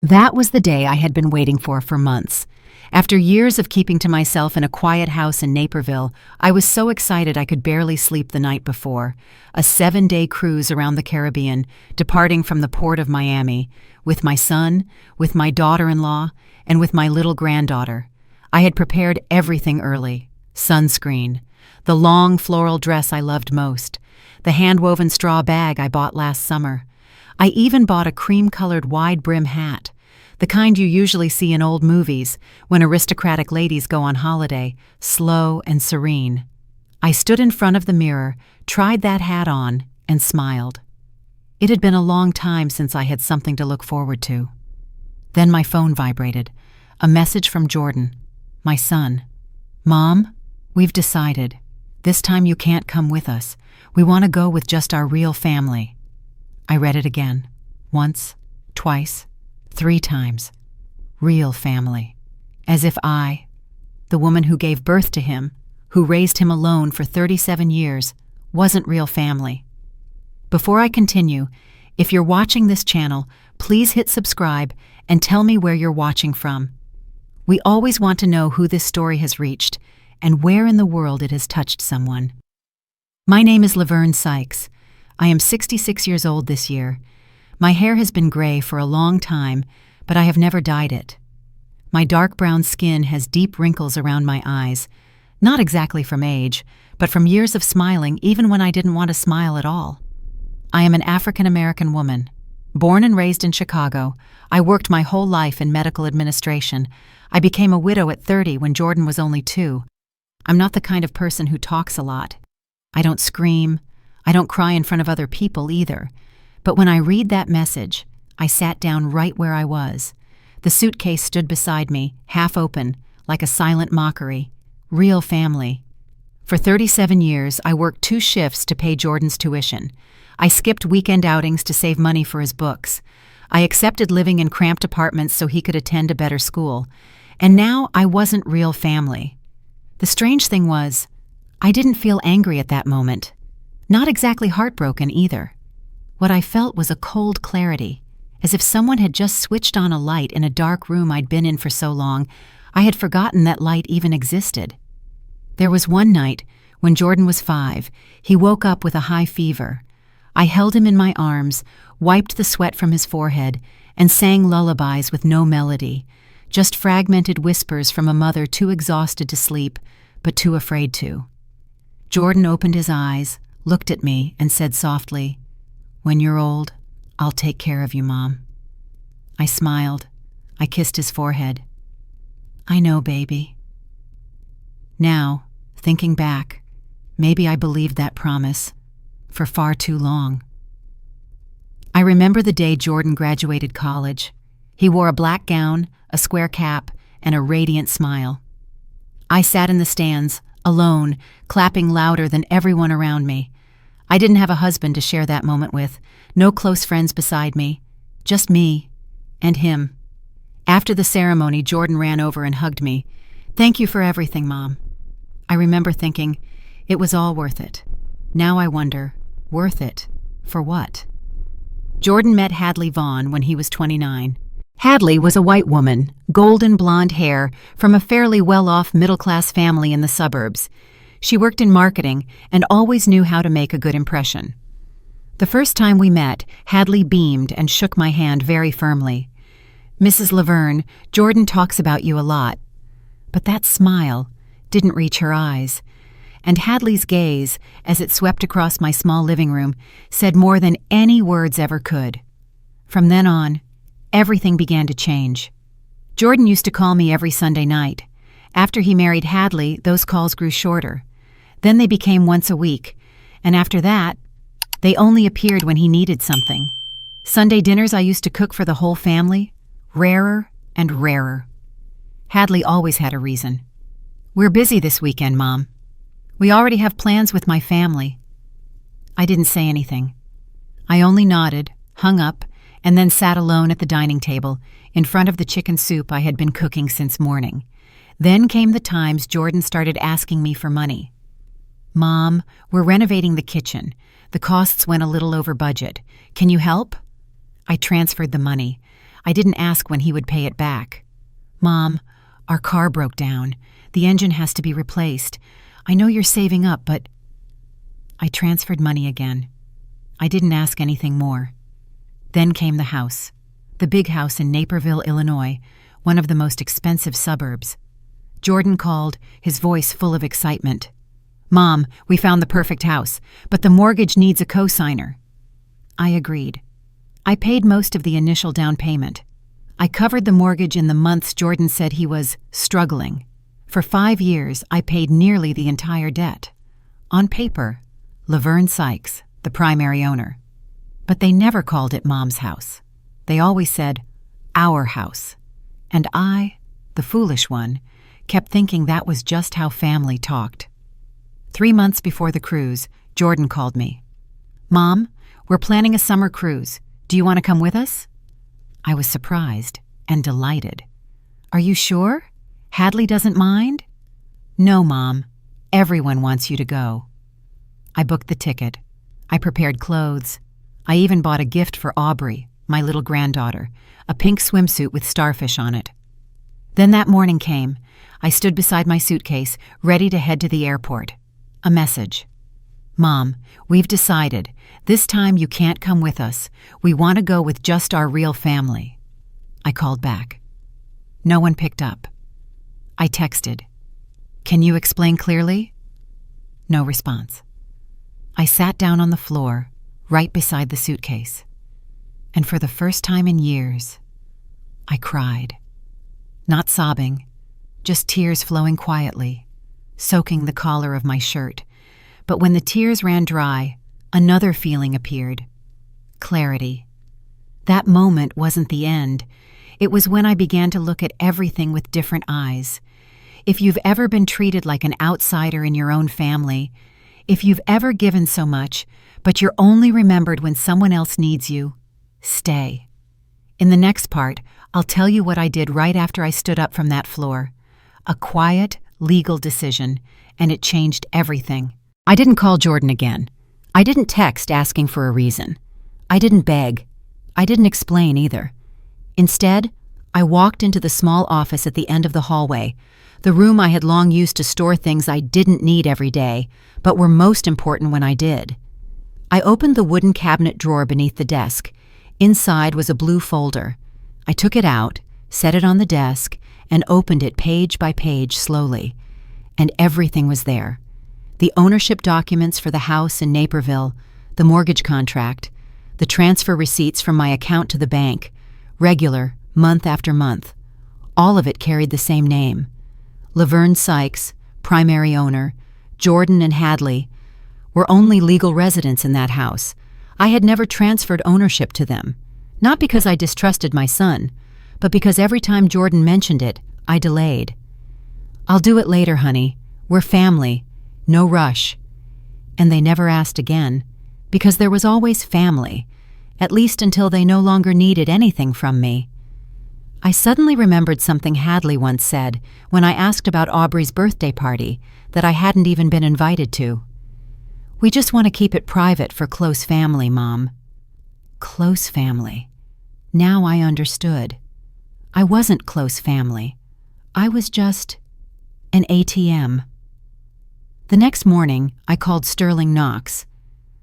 That was the day I had been waiting for months. After years of keeping to myself in a quiet house in Naperville, I was so excited I could barely sleep the night before. A 7-day cruise around the Caribbean, departing from the port of Miami, with my son, with my daughter-in-law, and with my little granddaughter. I had prepared everything early. Sunscreen, the long floral dress I loved most, the hand-woven straw bag I bought last summer. I even bought a cream-colored wide-brim hat, the kind you usually see in old movies when aristocratic ladies go on holiday, slow and serene. I stood in front of the mirror, tried that hat on, and smiled. It had been a long time since I had something to look forward to. Then my phone vibrated. A message from Jordan, my son. "Mom, we've decided. This time you can't come with us. We want to go with just our real family." I read it again. Once, twice, 3 times. Real family. As if I, the woman who gave birth to him, who raised him alone for 37 years, wasn't real family. Before I continue, if you're watching this channel, please hit subscribe and tell me where you're watching from. We always want to know who this story has reached and where in the world it has touched someone. My name is Laverne Sykes. I am 66 years old this year. My hair has been gray for a long time, but I have never dyed it. My dark brown skin has deep wrinkles around my eyes, not exactly from age, but from years of smiling even when I didn't want to smile at all. I am an African-American woman. Born and raised in Chicago, I worked my whole life in medical administration. I became a widow at 30 when Jordan was only 2. I'm not the kind of person who talks a lot. I don't scream. I don't cry in front of other people either. But when I read that message, I sat down right where I was. The suitcase stood beside me, half open, like a silent mockery. Real family. For 37 years, I worked 2 shifts to pay Jordan's tuition. I skipped weekend outings to save money for his books. I accepted living in cramped apartments so he could attend a better school. And now I wasn't real family. The strange thing was, I didn't feel angry at that moment. Not exactly heartbroken either. What I felt was a cold clarity, as if someone had just switched on a light in a dark room I'd been in for so long, I had forgotten that light even existed. There was one night, when Jordan was 5, he woke up with a high fever. I held him in my arms, wiped the sweat from his forehead, and sang lullabies with no melody, just fragmented whispers from a mother too exhausted to sleep, but too afraid to. Jordan opened his eyes, looked at me, and said softly, "When you're old, I'll take care of you, Mom." I smiled. I kissed his forehead. "I know, baby." Now, thinking back, maybe I believed that promise for far too long. I remember the day Jordan graduated college. He wore a black gown, a square cap, and a radiant smile. I sat in the stands, alone, clapping louder than everyone around me. I didn't have a husband to share that moment with, no close friends beside me, just me and him. After the ceremony, Jordan ran over and hugged me. "Thank you for everything, Mom." I remember thinking, it was all worth it. Now I wonder, worth it for what? Jordan met Hadley Vaughn when he was 29. Hadley was a white woman, golden blonde hair, from a fairly well-off middle-class family in the suburbs. She worked in marketing and always knew how to make a good impression. The first time we met, Hadley beamed and shook my hand very firmly. "Mrs. Laverne, Jordan talks about you a lot." But that smile didn't reach her eyes, and Hadley's gaze, as it swept across my small living room, said more than any words ever could. From then on, everything began to change. Jordan used to call me every Sunday night. After he married Hadley, those calls grew shorter. Then they became once a week, and after that, they only appeared when he needed something. Sunday dinners I used to cook for the whole family, rarer and rarer. Hadley always had a reason. "We're busy this weekend, Mom. We already have plans with my family." I didn't say anything. I only nodded, hung up, and then sat alone at the dining table, in front of the chicken soup I had been cooking since morning. Then came the times Jordan started asking me for money. "Mom, we're renovating the kitchen. The costs went a little over budget. Can you help?" I transferred the money. I didn't ask when he would pay it back. "Mom, our car broke down. The engine has to be replaced. I know you're saving up, but—" I transferred money again. I didn't ask anything more. Then came the house. The big house in Naperville, Illinois, one of the most expensive suburbs. Jordan called, his voice full of excitement. "Mom, we found the perfect house, but the mortgage needs a cosigner." I agreed. I paid most of the initial down payment. I covered the mortgage in the months Jordan said he was struggling. For 5 years, I paid nearly the entire debt. On paper, Laverne Sykes, the primary owner. But they never called it Mom's house. They always said, "our house." And I, the foolish one, kept thinking that was just how family talked. 3 months before the cruise, Jordan called me. "Mom, we're planning a summer cruise. Do you want to come with us?" I was surprised and delighted. "Are you sure? Hadley doesn't mind?" "No, Mom. Everyone wants you to go." I booked the ticket. I prepared clothes. I even bought a gift for Aubrey, my little granddaughter, a pink swimsuit with starfish on it. Then that morning came. I stood beside my suitcase, ready to head to the airport. A message. "Mom, we've decided. This time you can't come with us. We want to go with just our real family." I called back. No one picked up. I texted. "Can you explain clearly?" No response. I sat down on the floor, right beside the suitcase. And for the first time in years, I cried. Not sobbing, just tears flowing quietly, soaking the collar of my shirt. But when the tears ran dry, another feeling appeared. Clarity. That moment wasn't the end. It was when I began to look at everything with different eyes. If you've ever been treated like an outsider in your own family, if you've ever given so much, but you're only remembered when someone else needs you, stay. In the next part, I'll tell you what I did right after I stood up from that floor. A quiet, legal decision, and it changed everything. I didn't call Jordan again. I didn't text asking for a reason. I didn't beg. I didn't explain either. Instead, I walked into the small office at the end of the hallway, the room I had long used to store things I didn't need every day, but were most important when I did. I opened the wooden cabinet drawer beneath the desk. Inside was a blue folder. I took it out, set it on the desk, and opened it page by page slowly. And everything was there. The ownership documents for the house in Naperville, the mortgage contract, the transfer receipts from my account to the bank, regular, month after month. All of it carried the same name. Laverne Sykes, primary owner, Jordan and Hadley, were only legal residents in that house. I had never transferred ownership to them, not because I distrusted my son, but because every time Jordan mentioned it, I delayed. "I'll do it later, honey. We're family. No rush." And they never asked again, because there was always family, at least until they no longer needed anything from me. I suddenly remembered something Hadley once said when I asked about Aubrey's birthday party that I hadn't even been invited to. "We just want to keep it private for close family, Mom." Close family. Now I understood. I wasn't close family. I was just an ATM. The next morning, I called Sterling Knox.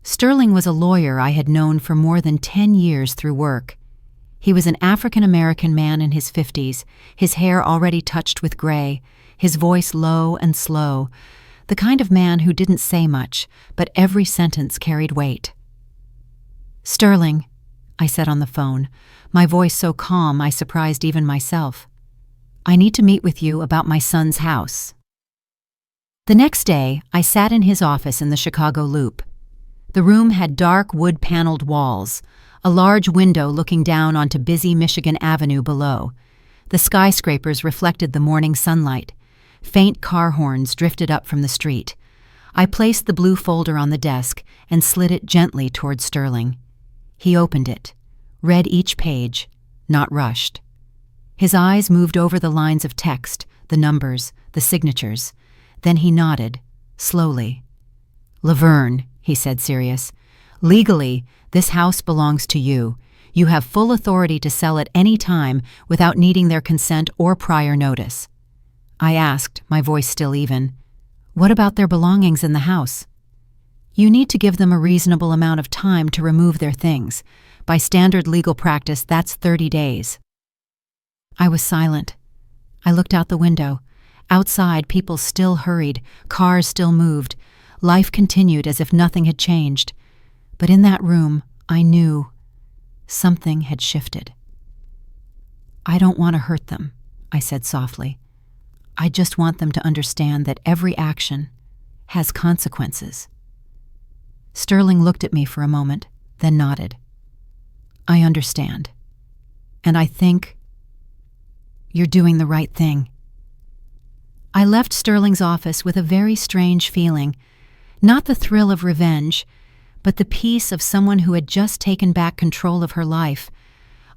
Sterling was a lawyer I had known for more than 10 years through work. He was an African-American man in his 50s, his hair already touched with gray, his voice low and slow, the kind of man who didn't say much, but every sentence carried weight. "Sterling," I said on the phone, my voice so calm I surprised even myself. "I need to meet with you about my son's house." The next day, I sat in his office in the Chicago Loop. The room had dark wood-paneled walls, a large window looking down onto busy Michigan Avenue below. The skyscrapers reflected the morning sunlight. Faint car horns drifted up from the street. I placed the blue folder on the desk and slid it gently toward Sterling. He opened it, read each page, not rushed. His eyes moved over the lines of text, the numbers, the signatures. Then he nodded, slowly. "Laverne," he said, serious. "Legally, this house belongs to you. You have full authority to sell at any time without needing their consent or prior notice." I asked, my voice still even, "What about their belongings in the house?" "You need to give them a reasonable amount of time to remove their things. By standard legal practice, that's 30 days. I was silent. I looked out the window. Outside, people still hurried, cars still moved. Life continued as if nothing had changed. But in that room, I knew something had shifted. "I don't want to hurt them," I said softly. "I just want them to understand that every action has consequences." Sterling looked at me for a moment, then nodded. "I understand. And I think you're doing the right thing." I left Sterling's office with a very strange feeling, not the thrill of revenge, but the peace of someone who had just taken back control of her life.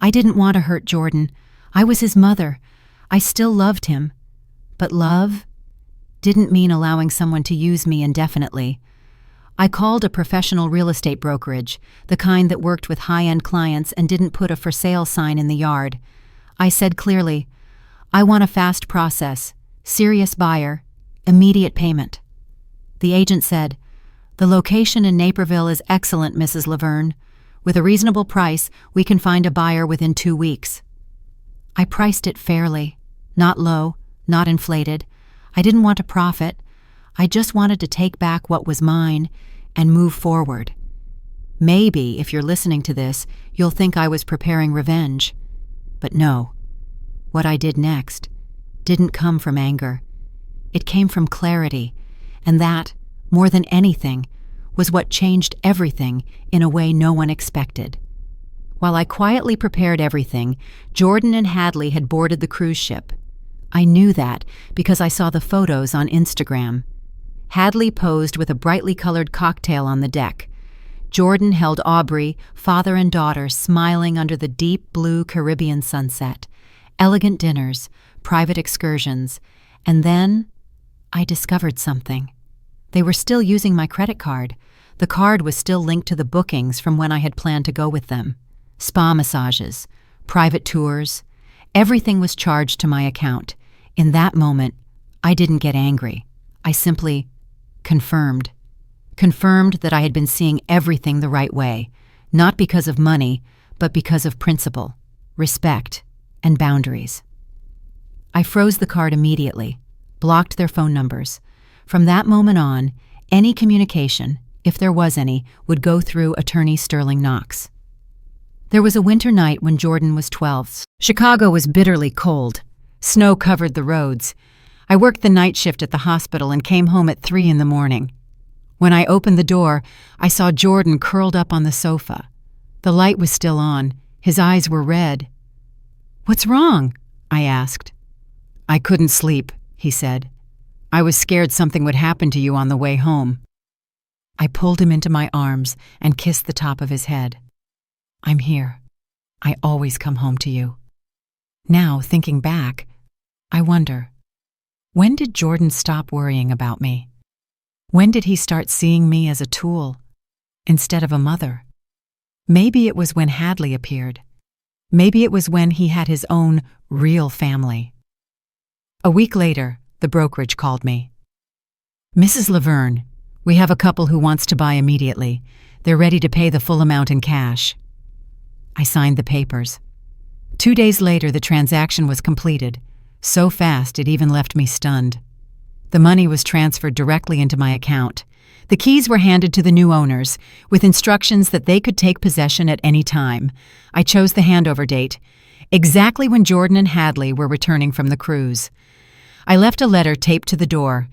I didn't want to hurt Jordan. I was his mother. I still loved him. But love didn't mean allowing someone to use me indefinitely. I called a professional real estate brokerage, the kind that worked with high-end clients and didn't put a for sale sign in the yard. I said clearly, "I want a fast process, serious buyer, immediate payment." The agent said, "The location in Naperville is excellent, Mrs. Laverne. With a reasonable price, we can find a buyer within 2 weeks." I priced it fairly, not low, not inflated. I didn't want to profit. I just wanted to take back what was mine and move forward. Maybe, if you're listening to this, you'll think I was preparing revenge. But no. What I did next didn't come from anger. It came from clarity, and that, more than anything, was what changed everything in a way no one expected. While I quietly prepared everything, Jordan and Hadley had boarded the cruise ship. I knew that because I saw the photos on Instagram. Hadley posed with a brightly colored cocktail on the deck. Jordan held Aubrey, father and daughter, smiling under the deep blue Caribbean sunset. Elegant dinners, private excursions, and then I discovered something. They were still using my credit card. The card was still linked to the bookings from when I had planned to go with them. Spa massages, private tours, everything was charged to my account. In that moment, I didn't get angry. I simply confirmed that I had been seeing everything the right way, not because of money, but because of principle, respect, and boundaries. I froze the card immediately, blocked their phone numbers. From that moment on, any communication, if there was any, would go through attorney Sterling Knox. There was a winter night when Jordan was 12. Chicago was bitterly cold. Snow covered the roads. I worked the night shift at the hospital and came home at 3 in the morning. When I opened the door, I saw Jordan curled up on the sofa. The light was still on. His eyes were red. "What's wrong?" I asked. "I couldn't sleep," he said. "I was scared something would happen to you on the way home." I pulled him into my arms and kissed the top of his head. "I'm here. I always come home to you." Now, thinking back, I wonder, when did Jordan stop worrying about me? When did he start seeing me as a tool instead of a mother? Maybe it was when Hadley appeared. Maybe it was when he had his own real family. A week later, the brokerage called me. "Mrs. Laverne, we have a couple who wants to buy immediately. They're ready to pay the full amount in cash." I signed the papers. 2 days later, the transaction was completed. So fast, it even left me stunned. The money was transferred directly into my account. The keys were handed to the new owners, with instructions that they could take possession at any time. I chose the handover date, exactly when Jordan and Hadley were returning from the cruise. I left a letter taped to the door,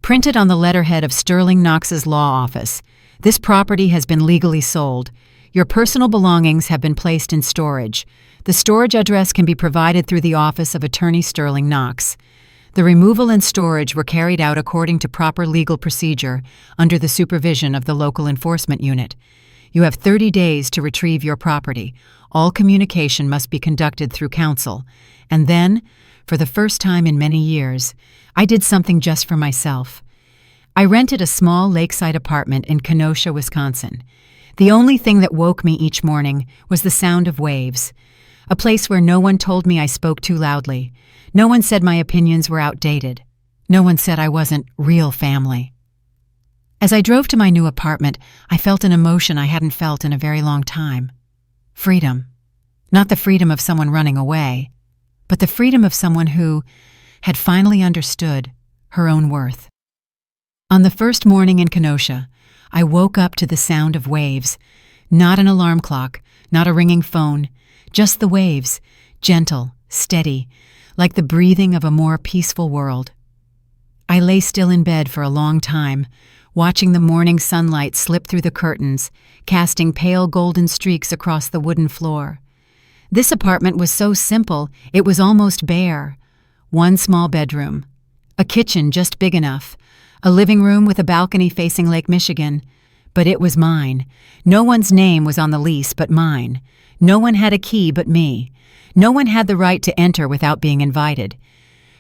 printed on the letterhead of Sterling Knox's law office. "This property has been legally sold. Your personal belongings have been placed in storage. The storage address can be provided through the office of Attorney Sterling Knox. The removal and storage were carried out according to proper legal procedure under the supervision of the local enforcement unit. You have 30 days to retrieve your property. All communication must be conducted through counsel." And then, for the first time in many years, I did something just for myself. I rented a small lakeside apartment in Kenosha, Wisconsin. The only thing that woke me each morning was the sound of waves, a place where no one told me I spoke too loudly. No one said my opinions were outdated. No one said I wasn't real family. As I drove to my new apartment, I felt an emotion I hadn't felt in a very long time. Freedom. Not the freedom of someone running away, but the freedom of someone who had finally understood her own worth. On the first morning in Kenosha, I woke up to the sound of waves. Not an alarm clock, not a ringing phone, just the waves, gentle, steady, like the breathing of a more peaceful world. I lay still in bed for a long time, watching the morning sunlight slip through the curtains, casting pale golden streaks across the wooden floor. This apartment was so simple, it was almost bare. One small bedroom, a kitchen just big enough, a living room with a balcony facing Lake Michigan. But it was mine. No one's name was on the lease but mine. No one had a key but me. No one had the right to enter without being invited.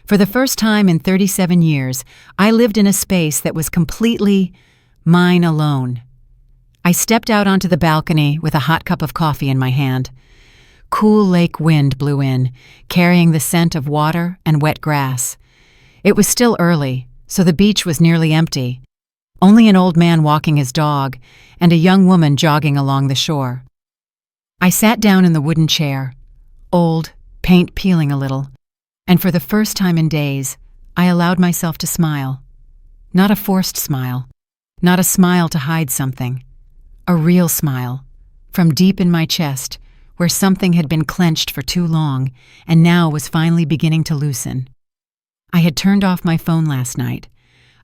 For the first time in 37 years, I lived in a space that was completely mine alone. I stepped out onto the balcony with a hot cup of coffee in my hand. Cool lake wind blew in, carrying the scent of water and wet grass. It was still early, so the beach was nearly empty. Only an old man walking his dog and a young woman jogging along the shore. I sat down in the wooden chair, old, paint peeling a little, and for the first time in days, I allowed myself to smile. Not a forced smile, not a smile to hide something. A real smile, from deep in my chest, where something had been clenched for too long and now was finally beginning to loosen. I had turned off my phone last night.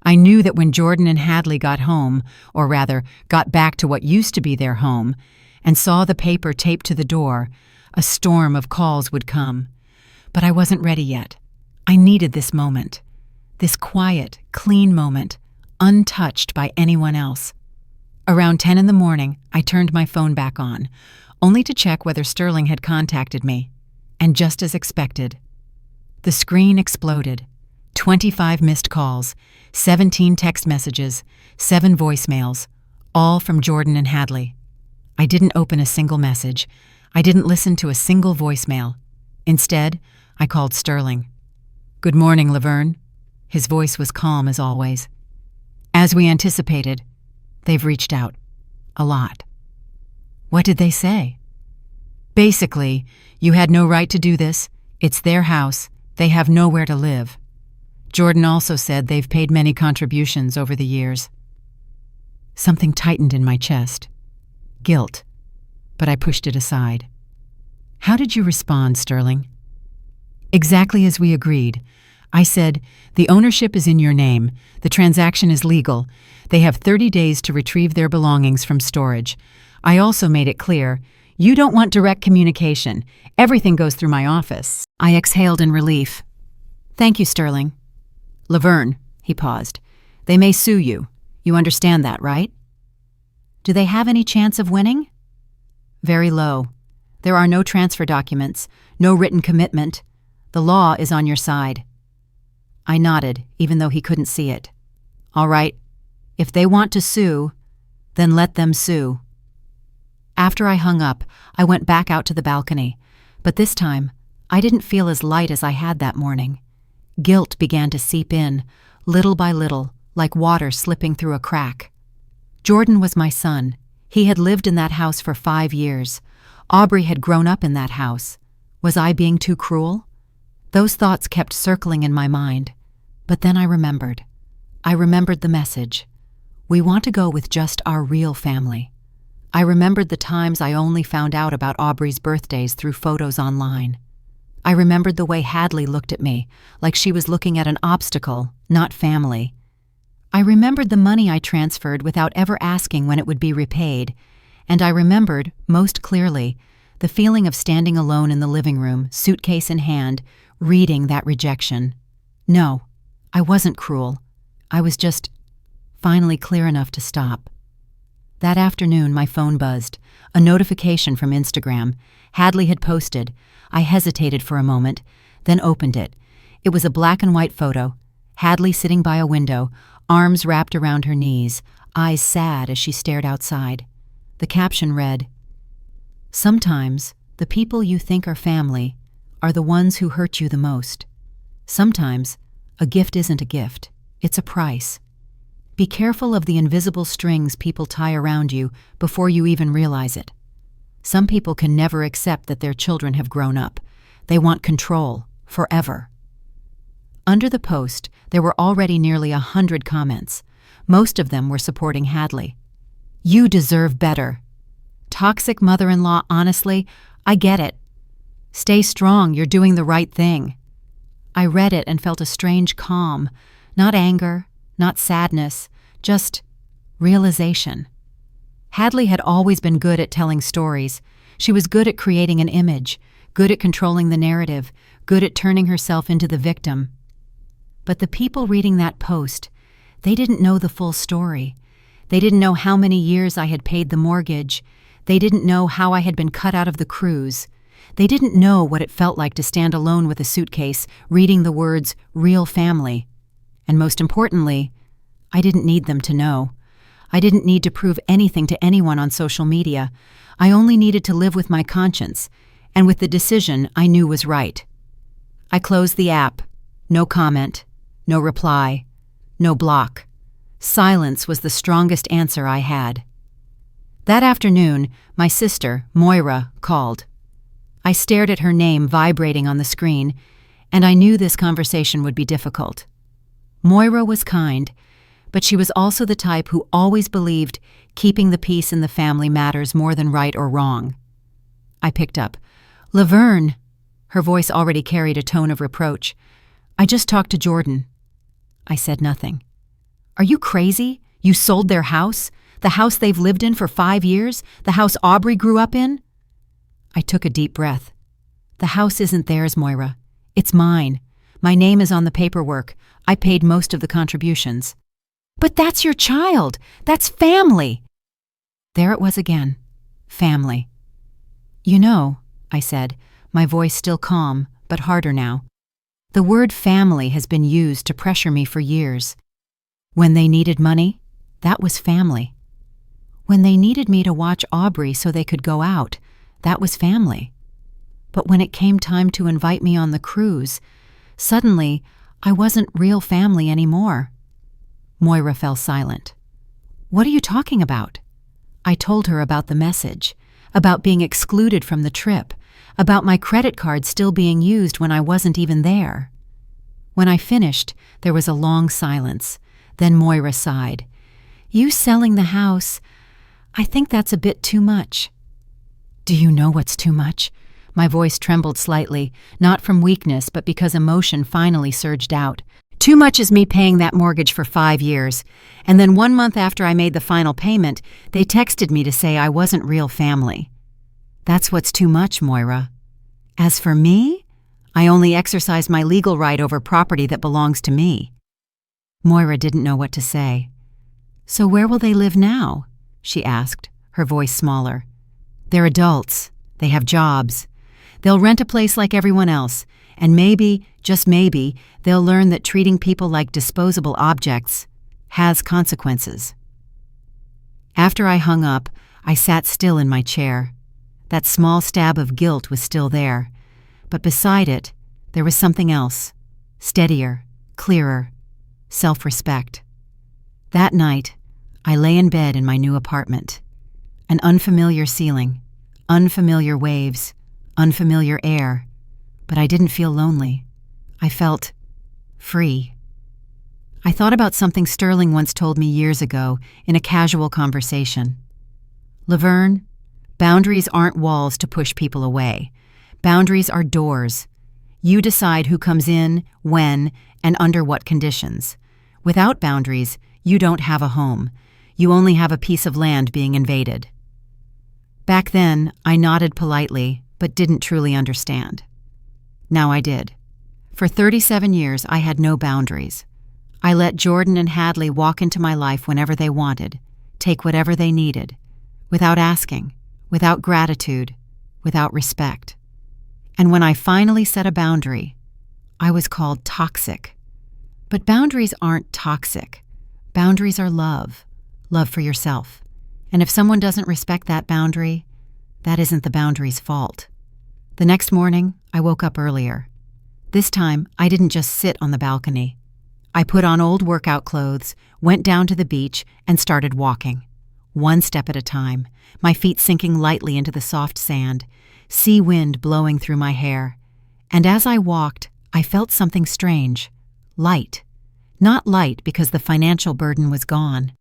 I knew that when Jordan and Hadley got home, or rather, got back to what used to be their home, and saw the paper taped to the door, a storm of calls would come. But I wasn't ready yet. I needed this moment. This quiet, clean moment, untouched by anyone else. Around 10 in the morning, I turned my phone back on, only to check whether Sterling had contacted me. And just as expected, the screen exploded. 25 missed calls, 17 text messages, 7 voicemails, all from Jordan and Hadley. I didn't open a single message. I didn't listen to a single voicemail. Instead, I called Sterling. "Good morning, Laverne." His voice was calm as always. "As we anticipated, they've reached out. A lot." "What did they say?" "Basically, you had no right to do this. It's their house. They have nowhere to live." Jordan also said they've paid many contributions over the years. Something tightened in my chest. Guilt. But I pushed it aside. "How did you respond, Sterling?" "Exactly as we agreed. I said, the ownership is in your name. The transaction is legal. They have 30 days to retrieve their belongings from storage. I also made it clear, you don't want direct communication. Everything goes through my office." I exhaled in relief. "Thank you, Sterling." "Laverne," he paused, "they may sue you. You understand that, right?" "Do they have any chance of winning?" "Very low. There are no transfer documents, no written commitment. The law is on your side." I nodded, even though he couldn't see it. "All right. If they want to sue, then let them sue." After I hung up, I went back out to the balcony, but this time, I didn't feel as light as I had that morning. Guilt began to seep in, little by little, like water slipping through a crack. Jordan was my son. He had lived in that house for 5 years. Aubrey had grown up in that house. Was I being too cruel? Those thoughts kept circling in my mind. But then I remembered. I remembered the message. We want to go with just our real family. I remembered the times I only found out about Aubrey's birthdays through photos online. I remembered the way Hadley looked at me, like she was looking at an obstacle, not family. I remembered the money I transferred without ever asking when it would be repaid, and I remembered, most clearly, the feeling of standing alone in the living room, suitcase in hand, reading that rejection. No, I wasn't cruel. I was just finally clear enough to stop. That afternoon, my phone buzzed. A notification from Instagram. Hadley had posted. I hesitated for a moment, then opened it. It was a black and white photo. Hadley sitting by a window, arms wrapped around her knees, eyes sad as she stared outside. The caption read, "Sometimes the people you think are family are the ones who hurt you the most. Sometimes a gift isn't a gift, it's a price. Be careful of the invisible strings people tie around you before you even realize it. Some people can never accept that their children have grown up. They want control, forever." Under the post, there were already nearly 100 comments. Most of them were supporting Hadley. "You deserve better." "Toxic mother-in-law, honestly, I get it. Stay strong, you're doing the right thing." I read it and felt a strange calm, not anger, not sadness, just realization. Hadley had always been good at telling stories. She was good at creating an image, good at controlling the narrative, good at turning herself into the victim. But the people reading that post, they didn't know the full story. They didn't know how many years I had paid the mortgage. They didn't know how I had been cut out of the cruise. They didn't know what it felt like to stand alone with a suitcase, reading the words, "real family." And most importantly, I didn't need them to know. I didn't need to prove anything to anyone on social media. I only needed to live with my conscience, and with the decision I knew was right. I closed the app. No comment. No reply. No block. Silence was the strongest answer I had. That afternoon, my sister, Moira, called. I stared at her name vibrating on the screen, and I knew this conversation would be difficult. Moira was kind, but she was also the type who always believed keeping the peace in the family matters more than right or wrong. I picked up. "Laverne," her voice already carried a tone of reproach. "I just talked to Jordan." I said nothing. "Are you crazy? You sold their house? The house they've lived in for 5 years? The house Aubrey grew up in?" I took a deep breath. "The house isn't theirs, Moira. It's mine. My name is on the paperwork. I paid most of the contributions." "But that's your child. That's family." There it was again. Family. "You know," I said, my voice still calm, but harder now, "the word family has been used to pressure me for years. When they needed money, that was family. When they needed me to watch Aubrey so they could go out, that was family. But when it came time to invite me on the cruise, suddenly I wasn't real family anymore." Moira fell silent. "What are you talking about?" I told her about the message, about being excluded from the trip, about my credit card still being used when I wasn't even there. When I finished, there was a long silence. Then Moira sighed. "You selling the house, I think that's a bit too much." "Do you know what's too much?" My voice trembled slightly, not from weakness, but because emotion finally surged out. "Too much is me paying that mortgage for 5 years, and then 1 month after I made the final payment, they texted me to say I wasn't real family. That's what's too much, Moira. As for me, I only exercise my legal right over property that belongs to me." Moira didn't know what to say. "So where will they live now?" she asked, her voice smaller. "They're adults. They have jobs. They'll rent a place like everyone else, and maybe, just maybe, they'll learn that treating people like disposable objects has consequences." After I hung up, I sat still in my chair. That small stab of guilt was still there, but beside it, there was something else, steadier, clearer, self-respect. That night, I lay in bed in my new apartment. An unfamiliar ceiling, unfamiliar waves, unfamiliar air, but I didn't feel lonely. I felt free. I thought about something Sterling once told me years ago in a casual conversation. "Laverne, boundaries aren't walls to push people away. Boundaries are doors. You decide who comes in, when, and under what conditions. Without boundaries, you don't have a home. You only have a piece of land being invaded." Back then, I nodded politely, but didn't truly understand. Now I did. For 37 years, I had no boundaries. I let Jordan and Hadley walk into my life whenever they wanted, take whatever they needed, without asking, without gratitude, without respect. And when I finally set a boundary, I was called toxic. But boundaries aren't toxic. Boundaries are love, love for yourself. And if someone doesn't respect that boundary, that isn't the boundary's fault. The next morning, I woke up earlier. This time, I didn't just sit on the balcony. I put on old workout clothes, went down to the beach, and started walking. One step at a time, my feet sinking lightly into the soft sand, sea wind blowing through my hair. And as I walked, I felt something strange. Light. Not light because the financial burden was gone,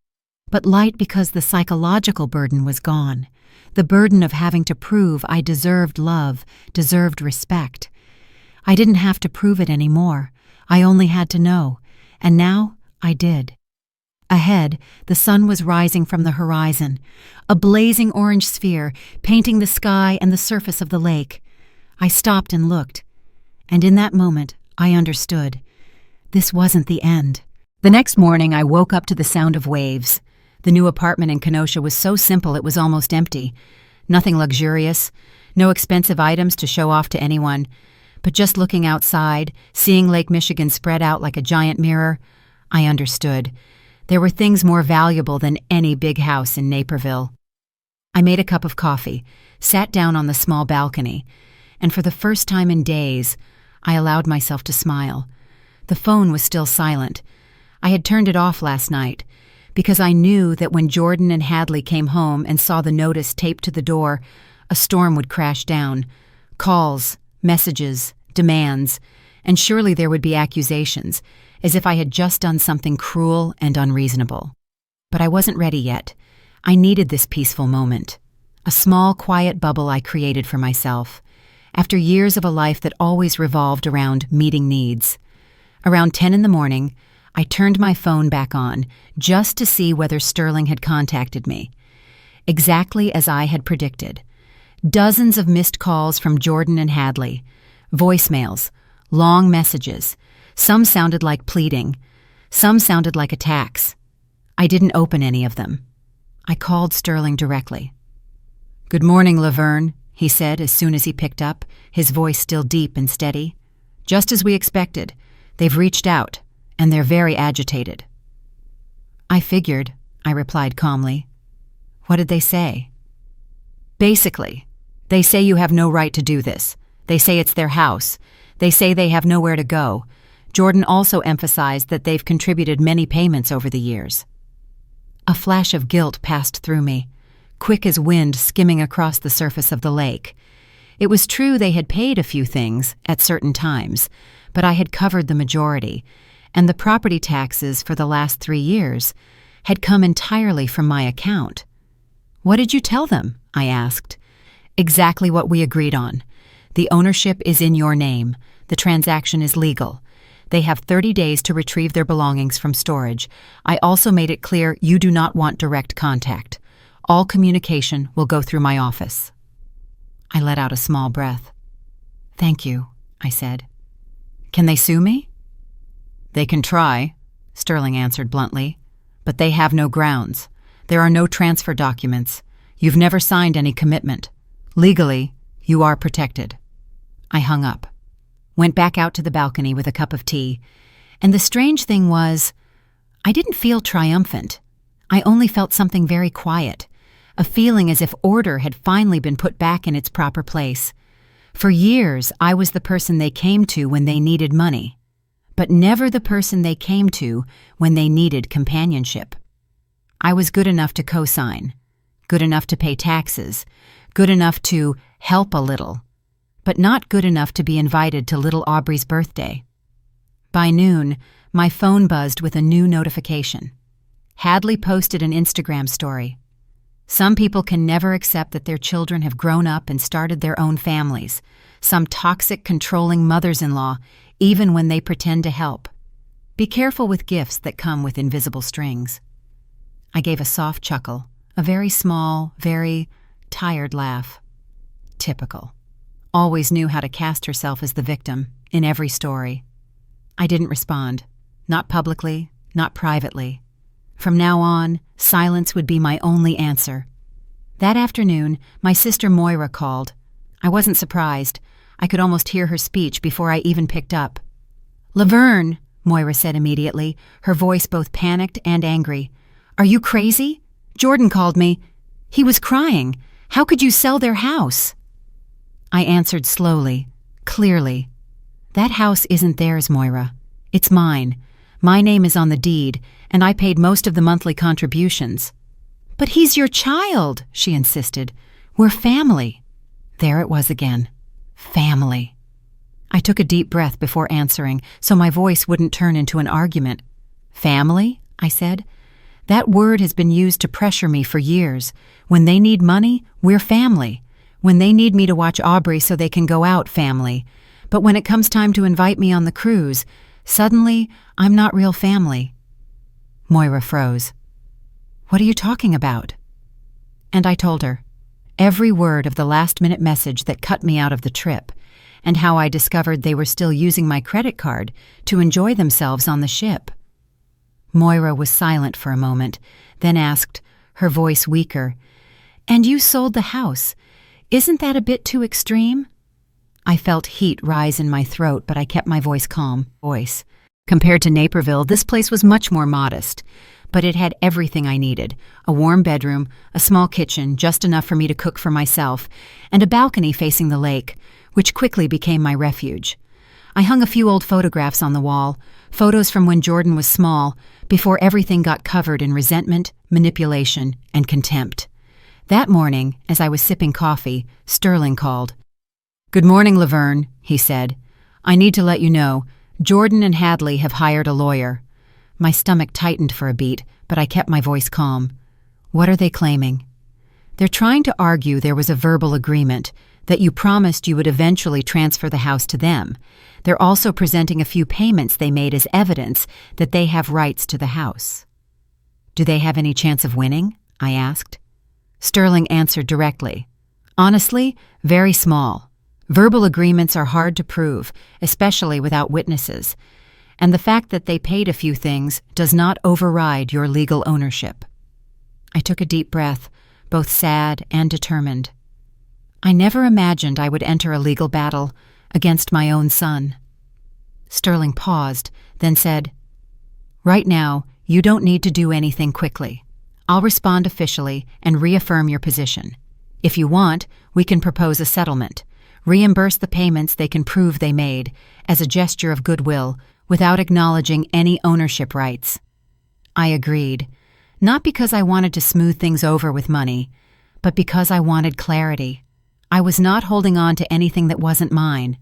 but light because the psychological burden was gone. The burden of having to prove I deserved love, deserved respect. I didn't have to prove it anymore. I only had to know. And now I did. Ahead, the sun was rising from the horizon, a blazing orange sphere painting the sky and the surface of the lake. I stopped and looked, and in that moment, I understood. This wasn't the end. The next morning, I woke up to the sound of waves. The new apartment in Kenosha was so simple it was almost empty. Nothing luxurious, no expensive items to show off to anyone. But just looking outside, seeing Lake Michigan spread out like a giant mirror, I understood. There were things more valuable than any big house in Naperville. I made a cup of coffee, sat down on the small balcony, and for the first time in days, I allowed myself to smile. The phone was still silent. I had turned it off last night, because I knew that when Jordan and Hadley came home and saw the notice taped to the door, a storm would crash down. Calls, messages, demands, and surely there would be accusations, as if I had just done something cruel and unreasonable. But I wasn't ready yet. I needed this peaceful moment, a small, quiet bubble I created for myself, after years of a life that always revolved around meeting needs. Around 10 in the morning, I turned my phone back on, just to see whether Sterling had contacted me. Exactly as I had predicted. Dozens of missed calls from Jordan and Hadley, voicemails, long messages. Some sounded like pleading, some sounded like attacks. I didn't open any of them. I called Sterling directly. "Good morning, Laverne," he said as soon as he picked up, his voice still deep and steady. "Just as we expected. They've reached out, and they're very agitated." "I figured," I replied calmly. "What did they say?" "Basically, they say you have no right to do this. They say it's their house. They say they have nowhere to go." Jordan also emphasized that they've contributed many payments over the years. A flash of guilt passed through me, quick as wind skimming across the surface of the lake. It was true they had paid a few things at certain times, but I had covered the majority, and the property taxes for the last 3 years had come entirely from my account. "What did you tell them?" I asked. "Exactly what we agreed on. The ownership is in your name. The transaction is legal. They have 30 days to retrieve their belongings from storage. I also made it clear you do not want direct contact. All communication will go through my office." I let out a small breath. "Thank you," I said. "Can they sue me?" "They can try," Sterling answered bluntly, "but they have no grounds. There are no transfer documents. You've never signed any commitment. Legally, you are protected." I hung up, went back out to the balcony with a cup of tea, and the strange thing was, I didn't feel triumphant. I only felt something very quiet, a feeling as if order had finally been put back in its proper place. For years, I was the person they came to when they needed money, but never the person they came to when they needed companionship. I was good enough to co-sign, good enough to pay taxes, good enough to help a little, but not good enough to be invited to little Aubrey's birthday. By noon, my phone buzzed with a new notification. Hadley posted an Instagram story. Some people can never accept that their children have grown up and started their own families. Some toxic, controlling mothers-in-law, even when they pretend to help. Be careful with gifts that come with invisible strings. I gave a soft chuckle, a very small, very tired laugh. Typical. Always knew how to cast herself as the victim, in every story. I didn't respond. Not publicly, not privately. From now on, silence would be my only answer. That afternoon, my sister Moira called. I wasn't surprised. I could almost hear her speech before I even picked up. "Laverne," Moira said immediately, her voice both panicked and angry. "Are you crazy? Jordan called me." He was crying. How could you sell their house? I answered slowly, clearly. That house isn't theirs, Moira. It's mine. My name is on the deed, and I paid most of the monthly contributions. But he's your child, she insisted. We're family. There it was again. Family. I took a deep breath before answering, so my voice wouldn't turn into an argument. Family? I said. That word has been used to pressure me for years. When they need money, we're family. When they need me to watch Aubrey so they can go out, family. But when it comes time to invite me on the cruise, suddenly, I'm not real family. Moira froze. What are you talking about? And I told her every word of the last-minute message that cut me out of the trip, and how I discovered they were still using my credit card to enjoy themselves on the ship. Moira was silent for a moment, then asked, her voice weaker, "And you sold the house. Isn't that a bit too extreme?" I felt heat rise in my throat, but I kept my voice calm. Compared to Naperville, this place was much more modest, but it had everything I needed: a warm bedroom, a small kitchen, just enough for me to cook for myself, and a balcony facing the lake, which quickly became my refuge. I hung a few old photographs on the wall, photos from when Jordan was small, before everything got covered in resentment, manipulation, and contempt. That morning, as I was sipping coffee, Sterling called. "Good morning, Laverne," he said. "I need to let you know, Jordan and Hadley have hired a lawyer." My stomach tightened for a beat, but I kept my voice calm. "What are they claiming?" "They're trying to argue there was a verbal agreement, that you promised you would eventually transfer the house to them. They're also presenting a few payments they made as evidence that they have rights to the house." "Do they have any chance of winning?" I asked. Sterling answered directly. "Honestly, very small. Verbal agreements are hard to prove, especially without witnesses. And the fact that they paid a few things does not override your legal ownership." I took a deep breath, both sad and determined. I never imagined I would enter a legal battle against my own son. Sterling paused, then said, "Right now, you don't need to do anything quickly. I'll respond officially and reaffirm your position. If you want, we can propose a settlement, reimburse the payments they can prove they made as a gesture of goodwill without acknowledging any ownership rights." I agreed, not because I wanted to smooth things over with money, but because I wanted clarity. I was not holding on to anything that wasn't mine.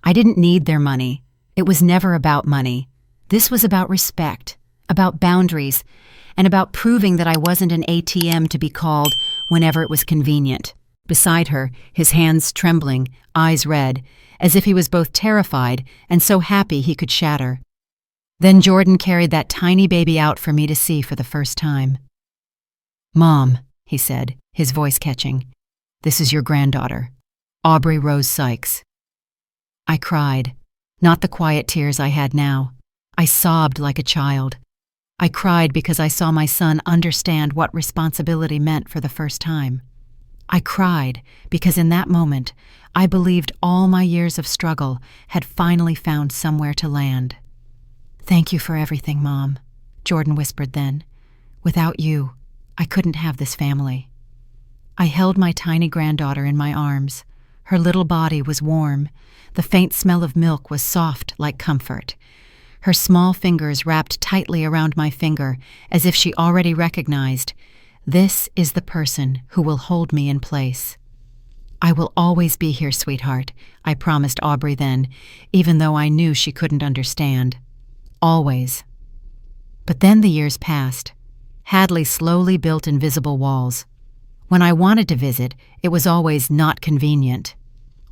I didn't need their money. It was never about money. This was about respect, about boundaries, and about proving that I wasn't an ATM to be called whenever it was convenient. Beside her, his hands trembling, eyes red, as if he was both terrified and so happy he could shatter. Then Jordan carried that tiny baby out for me to see for the first time. "Mom," he said, his voice catching, "this is your granddaughter, Aubrey Rose Sykes." I cried, not the quiet tears I had now. I sobbed like a child. I cried because I saw my son understand what responsibility meant for the first time. I cried because in that moment, I believed all my years of struggle had finally found somewhere to land. "Thank you for everything, Mom," Jordan whispered then. "Without you, I couldn't have this family." I held my tiny granddaughter in my arms. Her little body was warm. The faint smell of milk was soft like comfort. Her small fingers wrapped tightly around my finger as if she already recognized, "This is the person who will hold me in place." "I will always be here, sweetheart," I promised Aubrey then, even though I knew she couldn't understand. Always. But then the years passed. Hadley slowly built invisible walls. When I wanted to visit, it was always not convenient.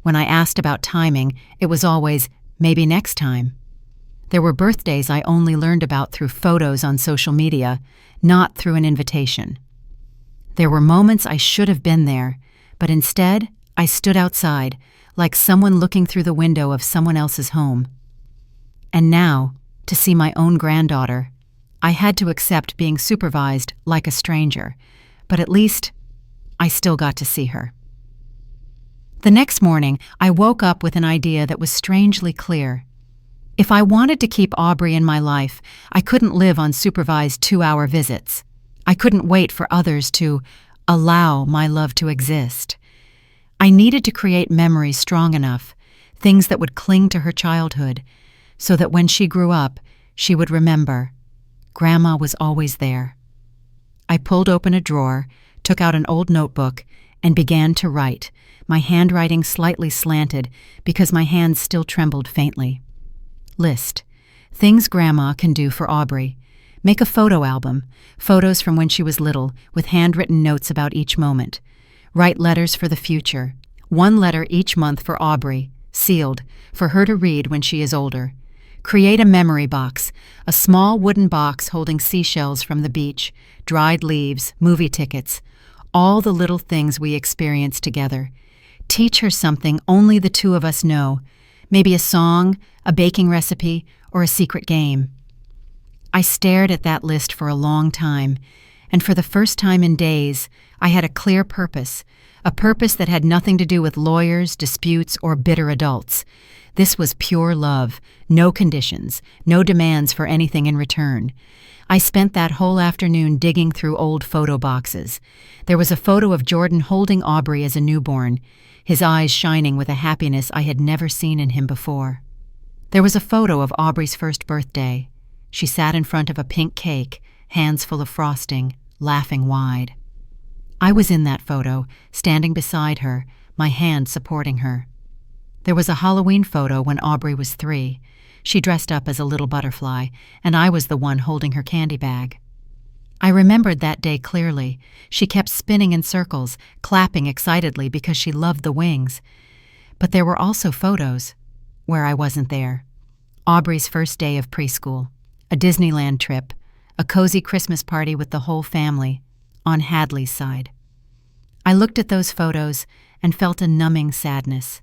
When I asked about timing, it was always maybe next time. There were birthdays I only learned about through photos on social media, not through an invitation. There were moments I should have been there, but instead I stood outside, like someone looking through the window of someone else's home. And now, to see my own granddaughter, I had to accept being supervised like a stranger, but at least I still got to see her. The next morning, I woke up with an idea that was strangely clear. If I wanted to keep Aubrey in my life, I couldn't live on supervised 2-hour visits. I couldn't wait for others to allow my love to exist. I needed to create memories strong enough, things that would cling to her childhood, so that when she grew up, she would remember. Grandma was always there. I pulled open a drawer, took out an old notebook, and began to write, my handwriting slightly slanted because my hands still trembled faintly. List. Things Grandma can do for Aubrey. Make a photo album, photos from when she was little, with handwritten notes about each moment. Write letters for the future. 1 letter each month for Aubrey, sealed, for her to read when she is older. Create a memory box, a small wooden box holding seashells from the beach, dried leaves, movie tickets, all the little things we experience together. Teach her something only the two of us know, maybe a song, a baking recipe, or a secret game. I stared at that list for a long time, and for the first time in days, I had a clear purpose, a purpose that had nothing to do with lawyers, disputes, or bitter adults. This was pure love, no conditions, no demands for anything in return. I spent that whole afternoon digging through old photo boxes. There was a photo of Jordan holding Aubrey as a newborn, his eyes shining with a happiness I had never seen in him before. There was a photo of Aubrey's first birthday. She sat in front of a pink cake, hands full of frosting, laughing wide. I was in that photo, standing beside her, my hand supporting her. There was a Halloween photo when Aubrey was 3. She dressed up as a little butterfly, and I was the one holding her candy bag. I remembered that day clearly. She kept spinning in circles, clapping excitedly because she loved the wings. But there were also photos where I wasn't there. Aubrey's first day of preschool, a Disneyland trip, a cozy Christmas party with the whole family, on Hadley's side. I looked at those photos and felt a numbing sadness.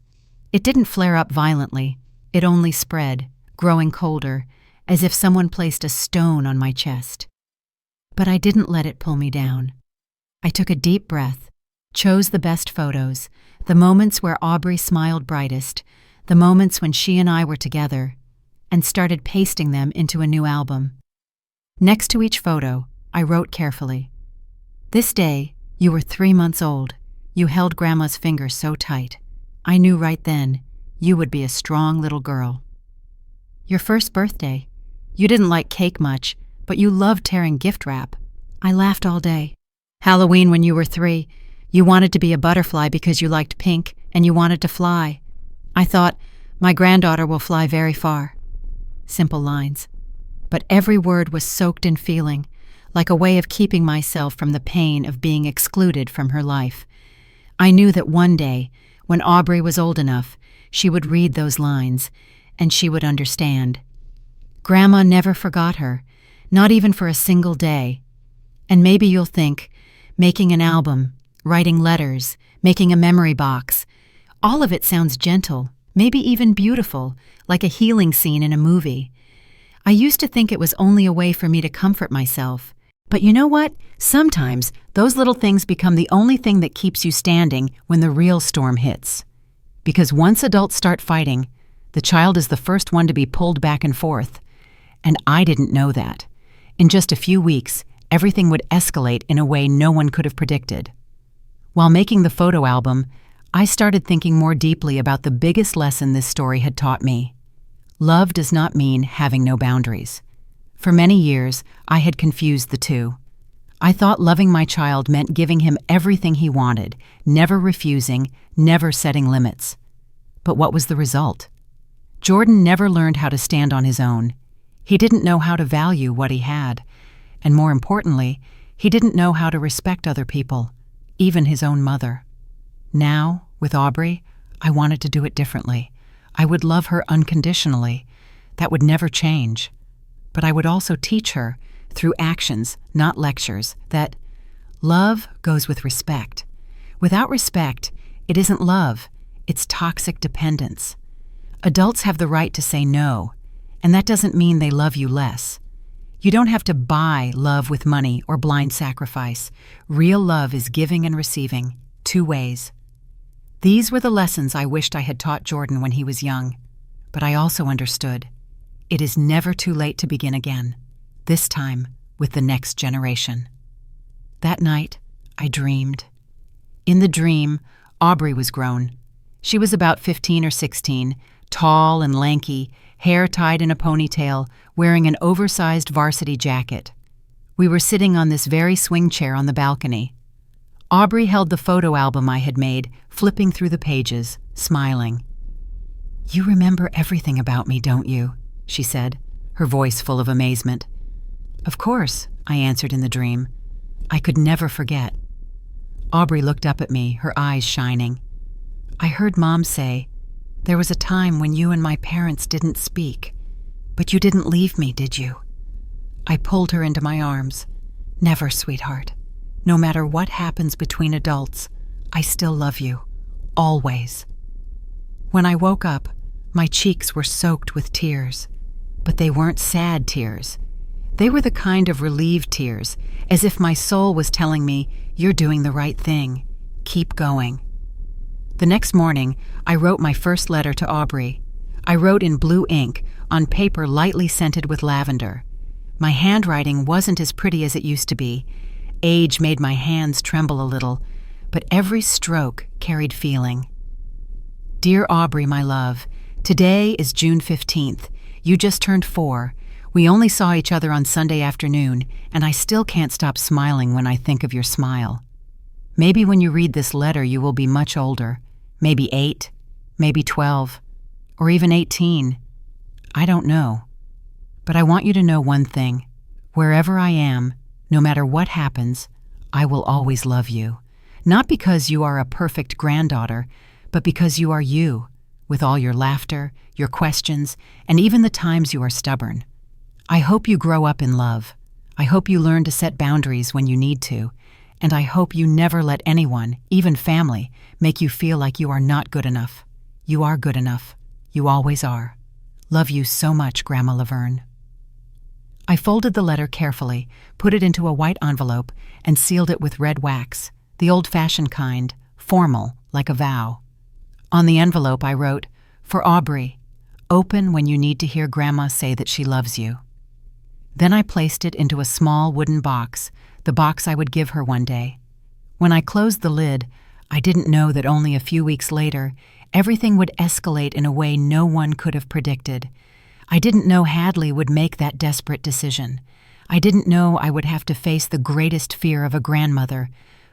It didn't flare up violently. It only spread, growing colder, as if someone placed a stone on my chest. But I didn't let it pull me down. I took a deep breath, chose the best photos, the moments where Aubrey smiled brightest, the moments when she and I were together, and started pasting them into a new album. Next to each photo, I wrote carefully, "This day, you were 3 months old. You held Grandma's finger so tight. I knew right then you would be a strong little girl. Your first birthday. You didn't like cake much, but you loved tearing gift wrap. I laughed all day. Halloween when you were 3. You wanted to be a butterfly because you liked pink and you wanted to fly. I thought, my granddaughter will fly very far." Simple lines. But every word was soaked in feeling, like a way of keeping myself from the pain of being excluded from her life. I knew that one day, when Aubrey was old enough, she would read those lines, and she would understand. Grandma never forgot her, not even for a single day. And maybe you'll think, making an album, writing letters, making a memory box, all of it sounds gentle, maybe even beautiful, like a healing scene in a movie. I used to think it was only a way for me to comfort myself. But you know what? Sometimes those little things become the only thing that keeps you standing when the real storm hits. Because once adults start fighting, the child is the first one to be pulled back and forth. And I didn't know that. In just a few weeks, everything would escalate in a way no one could have predicted. While making the photo album, I started thinking more deeply about the biggest lesson this story had taught me. Love does not mean having no boundaries. For many years, I had confused the two. I thought loving my child meant giving him everything he wanted, never refusing, never setting limits. But what was the result? Jordan never learned how to stand on his own. He didn't know how to value what he had. And more importantly, he didn't know how to respect other people, even his own mother. Now, with Aubrey, I wanted to do it differently. I would love her unconditionally. That would never change. But I would also teach her, through actions, not lectures, that love goes with respect. Without respect, it isn't love, it's toxic dependence. Adults have the right to say no, and that doesn't mean they love you less. You don't have to buy love with money or blind sacrifice. Real love is giving and receiving, 2 ways. These were the lessons I wished I had taught Jordan when he was young, but I also understood. It is never too late to begin again, this time with the next generation. That night, I dreamed. In the dream, Aubrey was grown. She was about 15 or 16, tall and lanky, hair tied in a ponytail, wearing an oversized varsity jacket. We were sitting on this very swing chair on the balcony. Aubrey held the photo album I had made, flipping through the pages, smiling. "You remember everything about me, don't you?" she said, her voice full of amazement. "Of course," I answered in the dream. I could never forget. Aubrey looked up at me, her eyes shining. "I heard Mom say, there was a time when you and my parents didn't speak, but you didn't leave me, did you?" I pulled her into my arms. "Never, sweetheart. No matter what happens between adults, I still love you. Always." When I woke up, my cheeks were soaked with tears, but they weren't sad tears. They were the kind of relieved tears, as if my soul was telling me, "You're doing the right thing. Keep going." The next morning, I wrote my first letter to Aubrey. I wrote in blue ink, on paper lightly scented with lavender. My handwriting wasn't as pretty as it used to be. Age made my hands tremble a little, but every stroke carried feeling. "Dear Aubrey, my love, today is June 15th. You just turned 4. We only saw each other on Sunday afternoon, and I still can't stop smiling when I think of your smile. Maybe when you read this letter you will be much older, maybe 8, maybe 12, or even 18. I don't know. But I want you to know one thing. Wherever I am, no matter what happens, I will always love you. Not because you are a perfect granddaughter, but because you are you, with all your laughter, your questions, and even the times you are stubborn. I hope you grow up in love. I hope you learn to set boundaries when you need to, and I hope you never let anyone, even family, make you feel like you are not good enough. You are good enough. You always are. Love you so much, Grandma Laverne." I folded the letter carefully, put it into a white envelope, and sealed it with red wax, the old-fashioned kind, formal, like a vow. On the envelope I wrote, "For Aubrey, open when you need to hear Grandma say that she loves you." Then I placed it into a small wooden box, the box I would give her one day. When I closed the lid, I didn't know that only a few weeks later, everything would escalate in a way no one could have predicted. I didn't know Hadley would make that desperate decision. I didn't know I would have to face the greatest fear of a grandmother,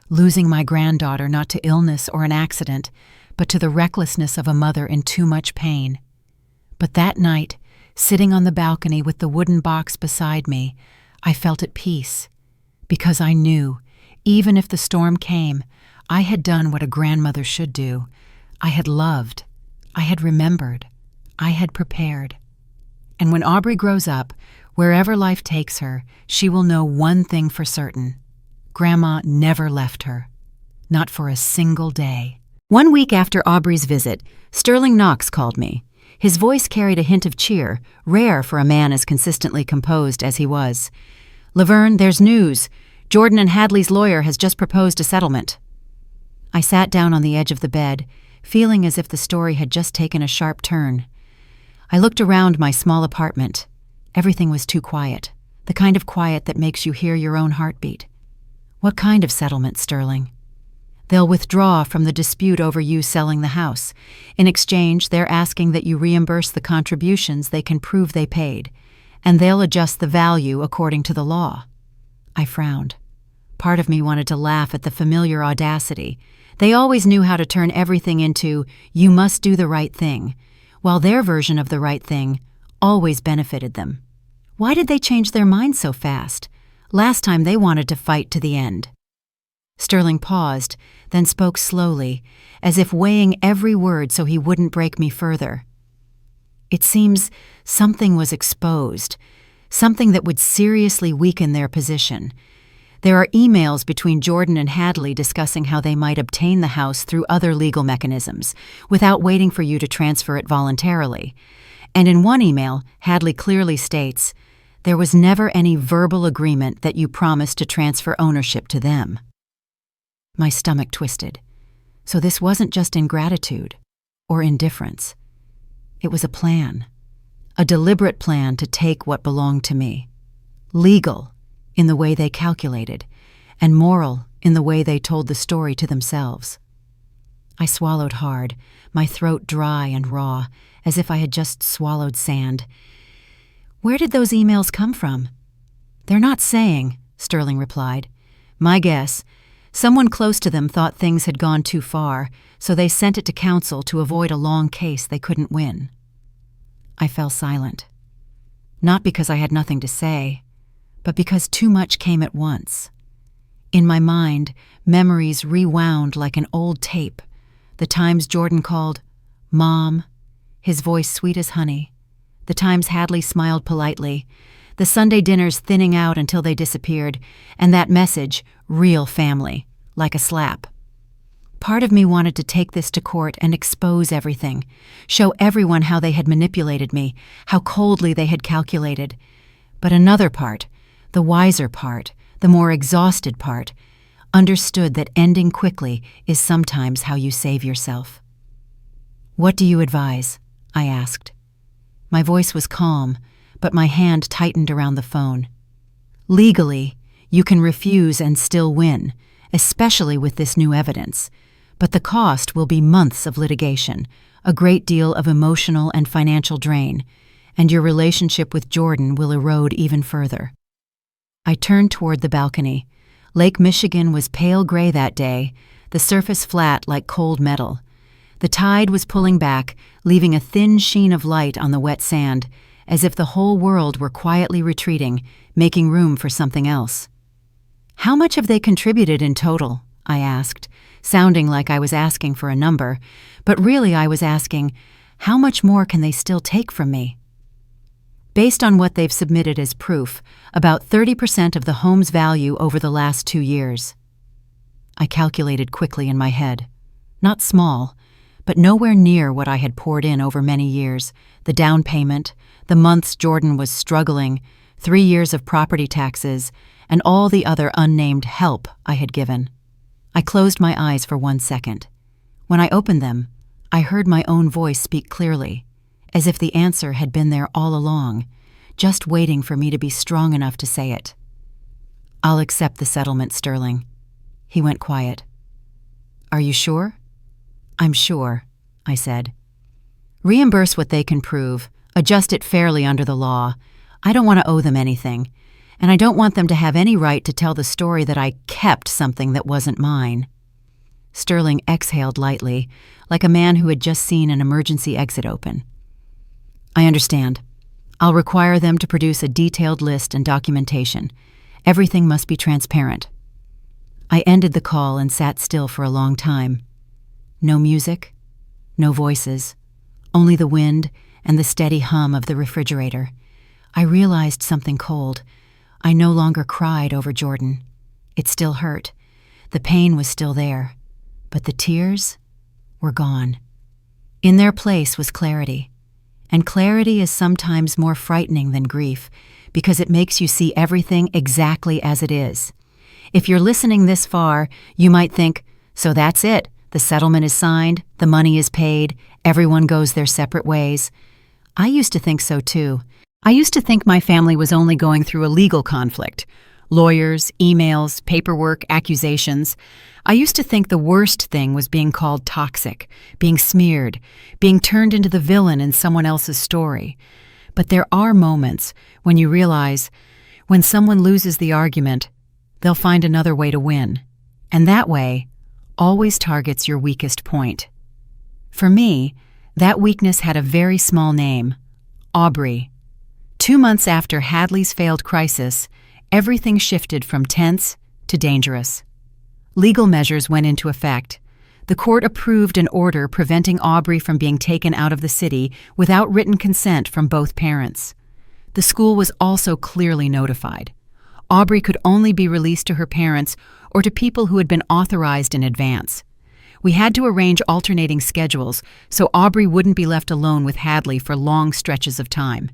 losing my granddaughter not to illness or an accident, but to the recklessness of a mother in too much pain. But that night, sitting on the balcony with the wooden box beside me, I felt at peace, because I knew, even if the storm came, I had done what a grandmother should do. I had loved. I had remembered. I had prepared. And when Aubrey grows up, wherever life takes her, she will know one thing for certain. Grandma never left her. Not for a single day. 1 week after Aubrey's visit, Sterling Knox called me. His voice carried a hint of cheer, rare for a man as consistently composed as he was. "Laverne, there's news. Jordan and Hadley's lawyer has just proposed a settlement." I sat down on the edge of the bed, feeling as if the story had just taken a sharp turn. I looked around my small apartment. Everything was too quiet, the kind of quiet that makes you hear your own heartbeat. "What kind of settlement, Sterling?" "They'll withdraw from the dispute over you selling the house. In exchange, they're asking that you reimburse the contributions they can prove they paid, and they'll adjust the value according to the law." I frowned. Part of me wanted to laugh at the familiar audacity. They always knew how to turn everything into, "you must do the right thing," while their version of the right thing always benefited them. Why did they change their minds so fast? Last time they wanted to fight to the end. Sterling paused, then spoke slowly, as if weighing every word so he wouldn't break me further. "It seems something was exposed, something that would seriously weaken their position. There are emails between Jordan and Hadley discussing how they might obtain the house through other legal mechanisms, without waiting for you to transfer it voluntarily. And in one email, Hadley clearly states, there was never any verbal agreement that you promised to transfer ownership to them." My stomach twisted. So this wasn't just ingratitude or indifference. It was a plan, a deliberate plan to take what belonged to me. Legal, in the way they calculated, and moral in the way they told the story to themselves. I swallowed hard, my throat dry and raw, as if I had just swallowed sand. "Where did those emails come from?" "They're not saying," Sterling replied. "My guess, someone close to them thought things had gone too far, so they sent it to counsel to avoid a long case they couldn't win." I fell silent. Not because I had nothing to say, but because too much came at once. In my mind, memories rewound like an old tape. The times Jordan called Mom, his voice sweet as honey. The times Hadley smiled politely. The Sunday dinners thinning out until they disappeared. And that message, real family, like a slap. Part of me wanted to take this to court and expose everything, show everyone how they had manipulated me, how coldly they had calculated. But another part, the wiser part, the more exhausted part, understood that ending quickly is sometimes how you save yourself. "What do you advise?" I asked. My voice was calm, but my hand tightened around the phone. "Legally, you can refuse and still win, especially with this new evidence. But the cost will be months of litigation, a great deal of emotional and financial drain, and your relationship with Jordan will erode even further." I turned toward the balcony. Lake Michigan was pale gray that day, the surface flat like cold metal. The tide was pulling back, leaving a thin sheen of light on the wet sand, as if the whole world were quietly retreating, making room for something else. "How much have they contributed in total?" I asked, sounding like I was asking for a number, but really I was asking, how much more can they still take from me? Based on what they've submitted as proof, about 30% of the home's value over the last 2 years. I calculated quickly in my head. Not small, but nowhere near what I had poured in over many years. The down payment, the months Jordan was struggling, 3 years of property taxes, and all the other unnamed help I had given. I closed my eyes for 1 second. When I opened them, I heard my own voice speak clearly, as if the answer had been there all along, just waiting for me to be strong enough to say it. "I'll accept the settlement, Sterling." He went quiet. "Are you sure?" "I'm sure," I said. "Reimburse what they can prove, adjust it fairly under the law. I don't want to owe them anything, and I don't want them to have any right to tell the story that I kept something that wasn't mine." Sterling exhaled lightly, like a man who had just seen an emergency exit open. "I understand. I'll require them to produce a detailed list and documentation. Everything must be transparent." I ended the call and sat still for a long time. No music, no voices, only the wind and the steady hum of the refrigerator. I realized something cold. I no longer cried over Jordan. It still hurt. The pain was still there. But the tears were gone. In their place was clarity. And clarity is sometimes more frightening than grief, because it makes you see everything exactly as it is. If you're listening this far, you might think, so that's it. The settlement is signed, the money is paid, everyone goes their separate ways. I used to think so too. I used to think my family was only going through a legal conflict. Lawyers, emails, paperwork, accusations. I used to think the worst thing was being called toxic, being smeared, being turned into the villain in someone else's story. But there are moments when you realize when someone loses the argument, they'll find another way to win. And that way always targets your weakest point. For me, that weakness had a very small name, Aubrey. 2 months after Hadley's failed crisis, everything shifted from tense to dangerous. Legal measures went into effect. The court approved an order preventing Aubrey from being taken out of the city without written consent from both parents. The school was also clearly notified. Aubrey could only be released to her parents or to people who had been authorized in advance. We had to arrange alternating schedules so Aubrey wouldn't be left alone with Hadley for long stretches of time.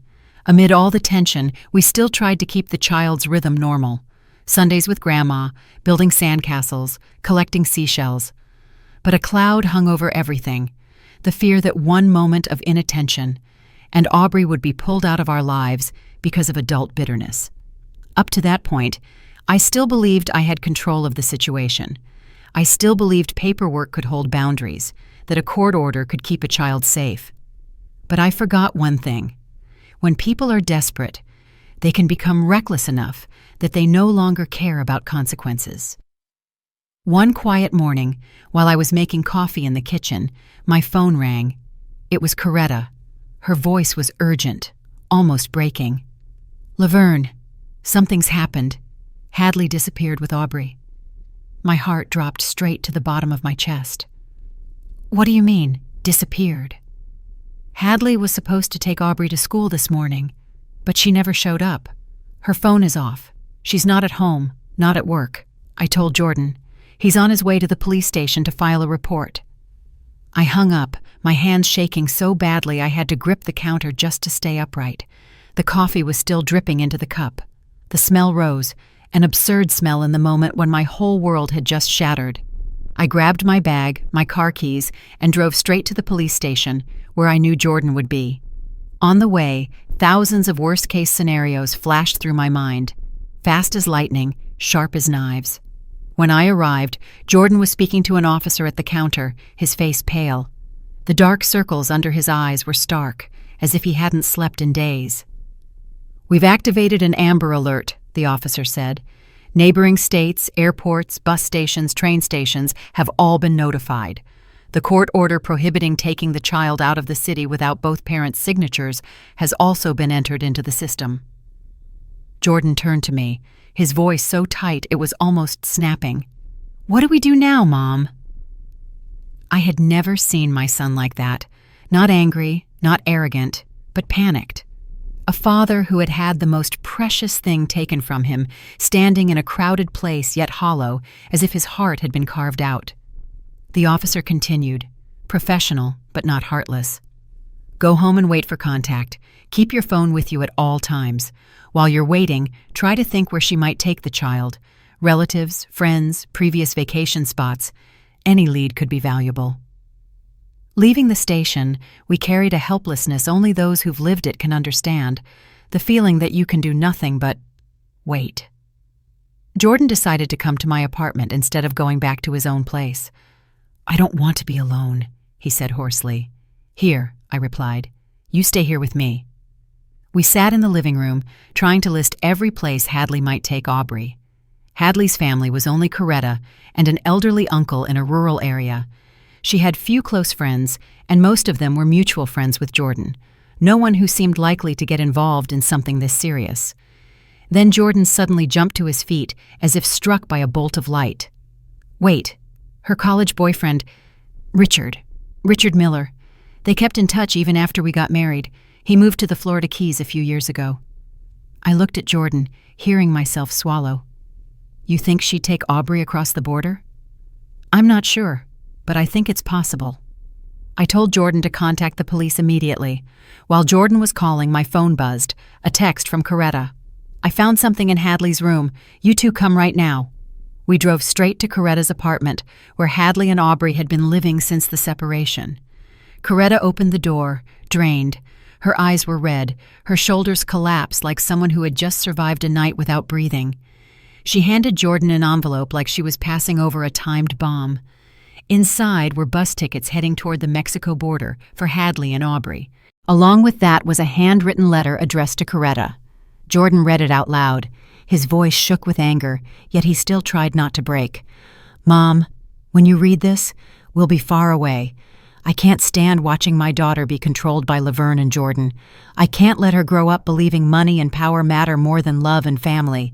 Amid all the tension, we still tried to keep the child's rhythm normal. Sundays with Grandma, building sandcastles, collecting seashells. But a cloud hung over everything, the fear that one moment of inattention, and Aubrey would be pulled out of our lives because of adult bitterness. Up to that point, I still believed I had control of the situation. I still believed paperwork could hold boundaries, that a court order could keep a child safe. But I forgot one thing. When people are desperate, they can become reckless enough that they no longer care about consequences. One quiet morning, while I was making coffee in the kitchen, my phone rang. It was Coretta. Her voice was urgent, almost breaking. "Laverne, something's happened. Hadley disappeared with Aubrey." My heart dropped straight to the bottom of my chest. "What do you mean, disappeared?" "Hadley was supposed to take Aubrey to school this morning, but she never showed up. Her phone is off. She's not at home, not at work," I told Jordan. "He's on his way to the police station to file a report." I hung up, my hands shaking so badly I had to grip the counter just to stay upright. The coffee was still dripping into the cup. The smell rose, an absurd smell in the moment when my whole world had just shattered. I grabbed my bag, my car keys, and drove straight to the police station, where I knew Jordan would be. On the way, thousands of worst-case scenarios flashed through my mind, fast as lightning, sharp as knives. When I arrived, Jordan was speaking to an officer at the counter, his face pale. The dark circles under his eyes were stark, as if he hadn't slept in days. "We've activated an Amber Alert," the officer said. "Neighboring states, airports, bus stations, train stations have all been notified. The court order prohibiting taking the child out of the city without both parents' signatures has also been entered into the system." Jordan turned to me, his voice so tight it was almost snapping. "What do we do now, Mom?" I had never seen my son like that. Not angry, not arrogant, but panicked. A father who had had the most precious thing taken from him, standing in a crowded place yet hollow, as if his heart had been carved out. The officer continued, professional but not heartless. "Go home and wait for contact. Keep your phone with you at all times. While you're waiting, try to think where she might take the child. Relatives, friends, previous vacation spots. Any lead could be valuable." Leaving the station, we carried a helplessness only those who've lived it can understand, the feeling that you can do nothing but wait. Jordan decided to come to my apartment instead of going back to his own place. "I don't want to be alone," he said hoarsely. "Here," I replied. "You stay here with me." We sat in the living room, trying to list every place Hadley might take Aubrey. Hadley's family was only Coretta and an elderly uncle in a rural area. She had few close friends, and most of them were mutual friends with Jordan, no one who seemed likely to get involved in something this serious. Then Jordan suddenly jumped to his feet, as if struck by a bolt of light. "Wait, her college boyfriend, Richard Miller. They kept in touch even after we got married. He moved to the Florida Keys a few years ago." I looked at Jordan, hearing myself swallow. "You think she'd take Aubrey across the border?" "I'm not sure, but I think it's possible." I told Jordan to contact the police immediately. While Jordan was calling, my phone buzzed, a text from Coretta. "I found something in Hadley's room. You two come right now." We drove straight to Coretta's apartment, where Hadley and Aubrey had been living since the separation. Coretta opened the door, drained. Her eyes were red, her shoulders collapsed like someone who had just survived a night without breathing. She handed Jordan an envelope like she was passing over a timed bomb. Inside were bus tickets heading toward the Mexico border for Hadley and Aubrey. Along with that was a handwritten letter addressed to Coretta. Jordan read it out loud. His voice shook with anger, yet he still tried not to break. "Mom, when you read this, we'll be far away. I can't stand watching my daughter be controlled by Laverne and Jordan. I can't let her grow up believing money and power matter more than love and family.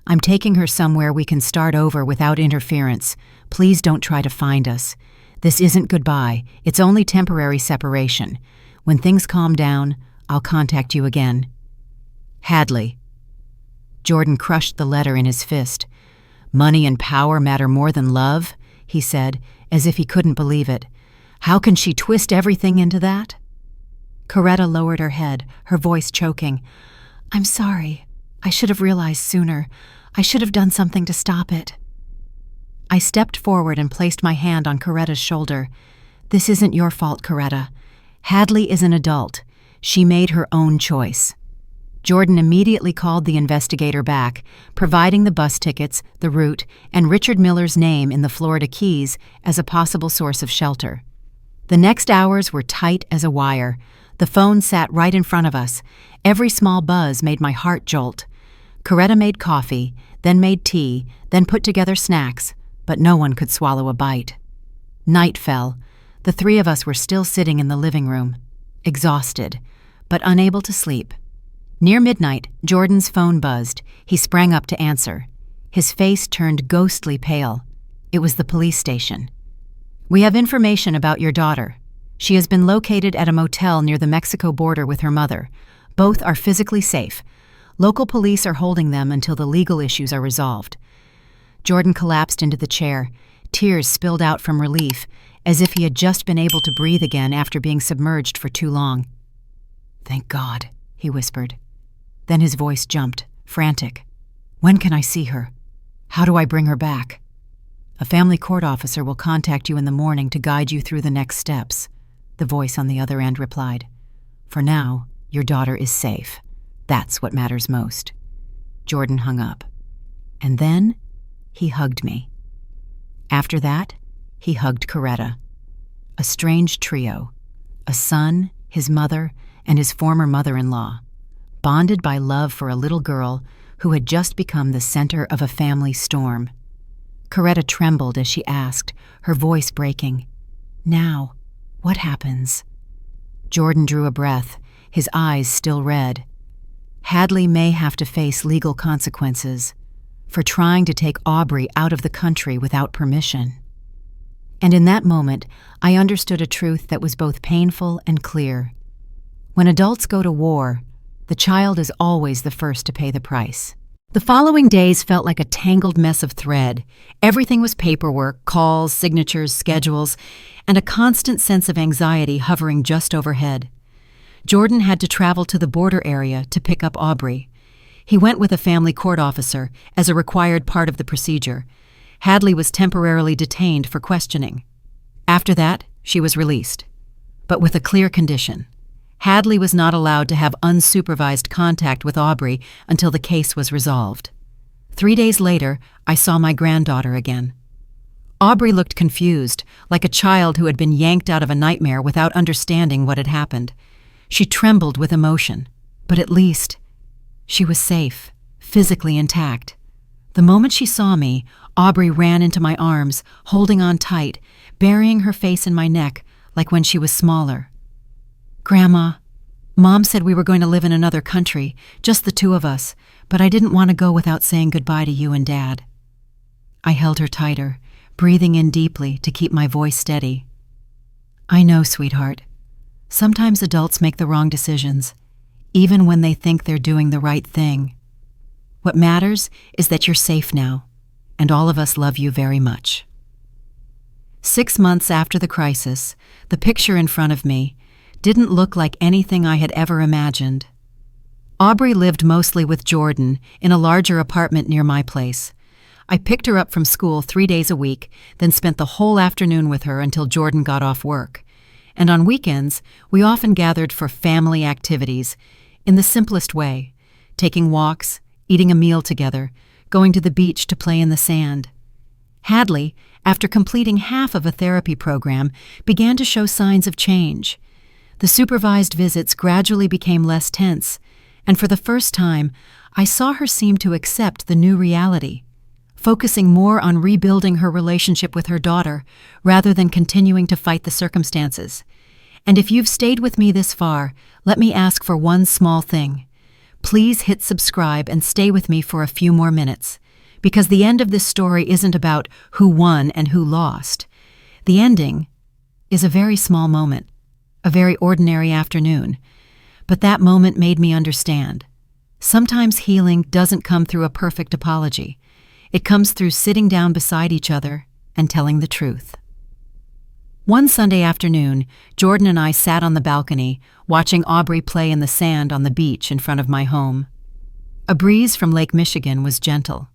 I'm taking her somewhere we can start over without interference. Please don't try to find us. This isn't goodbye. It's only temporary separation. When things calm down, I'll contact you again. Hadley." Jordan crushed the letter in his fist. "Money and power matter more than love?" he said, as if he couldn't believe it. "How can she twist everything into that?" Coretta lowered her head, her voice choking. "I'm sorry. I should have realized sooner. I should have done something to stop it." I stepped forward and placed my hand on Coretta's shoulder. "This isn't your fault, Coretta. Hadley is an adult. She made her own choice." Jordan immediately called the investigator back, providing the bus tickets, the route, and Richard Miller's name in the Florida Keys as a possible source of shelter. The next hours were tight as a wire. The phone sat right in front of us. Every small buzz made my heart jolt. Coretta made coffee, then made tea, then put together snacks, but no one could swallow a bite. Night fell. The three of us were still sitting in the living room, exhausted, but unable to sleep. Near midnight, Jordan's phone buzzed. He sprang up to answer. His face turned ghostly pale. It was the police station. "We have information about your daughter. She has been located at a motel near the Mexico border with her mother. Both are physically safe. Local police are holding them until the legal issues are resolved." Jordan collapsed into the chair. Tears spilled out from relief, as if he had just been able to breathe again after being submerged for too long. "Thank God," he whispered. Then his voice jumped, frantic. "When can I see her? How do I bring her back?" "A family court officer will contact you in the morning to guide you through the next steps," the voice on the other end replied. "For now, your daughter is safe. That's what matters most." Jordan hung up. And then he hugged me. After that, he hugged Coretta. A strange trio: a son, his mother, and his former mother-in-law, bonded by love for a little girl who had just become the center of a family storm. Coretta trembled as she asked, her voice breaking, "Now, what happens?" Jordan drew a breath, his eyes still red. Hadley may have to face legal consequences for trying to take Aubrey out of the country without permission. And in that moment, I understood a truth that was both painful and clear. When adults go to war, the child is always the first to pay the price. The following days felt like a tangled mess of thread. Everything was paperwork, calls, signatures, schedules, and a constant sense of anxiety hovering just overhead. Jordan had to travel to the border area to pick up Aubrey. He went with a family court officer as a required part of the procedure. Hadley was temporarily detained for questioning. After that, she was released, but with a clear condition. Hadley was not allowed to have unsupervised contact with Aubrey until the case was resolved. 3 days later, I saw my granddaughter again. Aubrey looked confused, like a child who had been yanked out of a nightmare without understanding what had happened. She trembled with emotion, but at least she was safe, physically intact. The moment she saw me, Aubrey ran into my arms, holding on tight, burying her face in my neck like when she was smaller. "Grandma, Mom said we were going to live in another country, just the two of us, but I didn't want to go without saying goodbye to you and Dad." I held her tighter, breathing in deeply to keep my voice steady. "I know, sweetheart. Sometimes adults make the wrong decisions, even when they think they're doing the right thing. What matters is that you're safe now, and all of us love you very much." 6 months after the crisis, the picture in front of me didn't look like anything I had ever imagined. Aubrey lived mostly with Jordan in a larger apartment near my place. I picked her up from school 3 days a week, then spent the whole afternoon with her until Jordan got off work. And on weekends, we often gathered for family activities in the simplest way, taking walks, eating a meal together, going to the beach to play in the sand. Hadley, after completing half of a therapy program, began to show signs of change. The supervised visits gradually became less tense, and for the first time, I saw her seem to accept the new reality, focusing more on rebuilding her relationship with her daughter rather than continuing to fight the circumstances. And if you've stayed with me this far, let me ask for one small thing. Please hit subscribe and stay with me for a few more minutes, because the end of this story isn't about who won and who lost. The ending is a very small moment, a very ordinary afternoon. But that moment made me understand. Sometimes healing doesn't come through a perfect apology. It comes through sitting down beside each other and telling the truth. One Sunday afternoon, Jordan and I sat on the balcony, watching Aubrey play in the sand on the beach in front of my home. A breeze from Lake Michigan was gentle.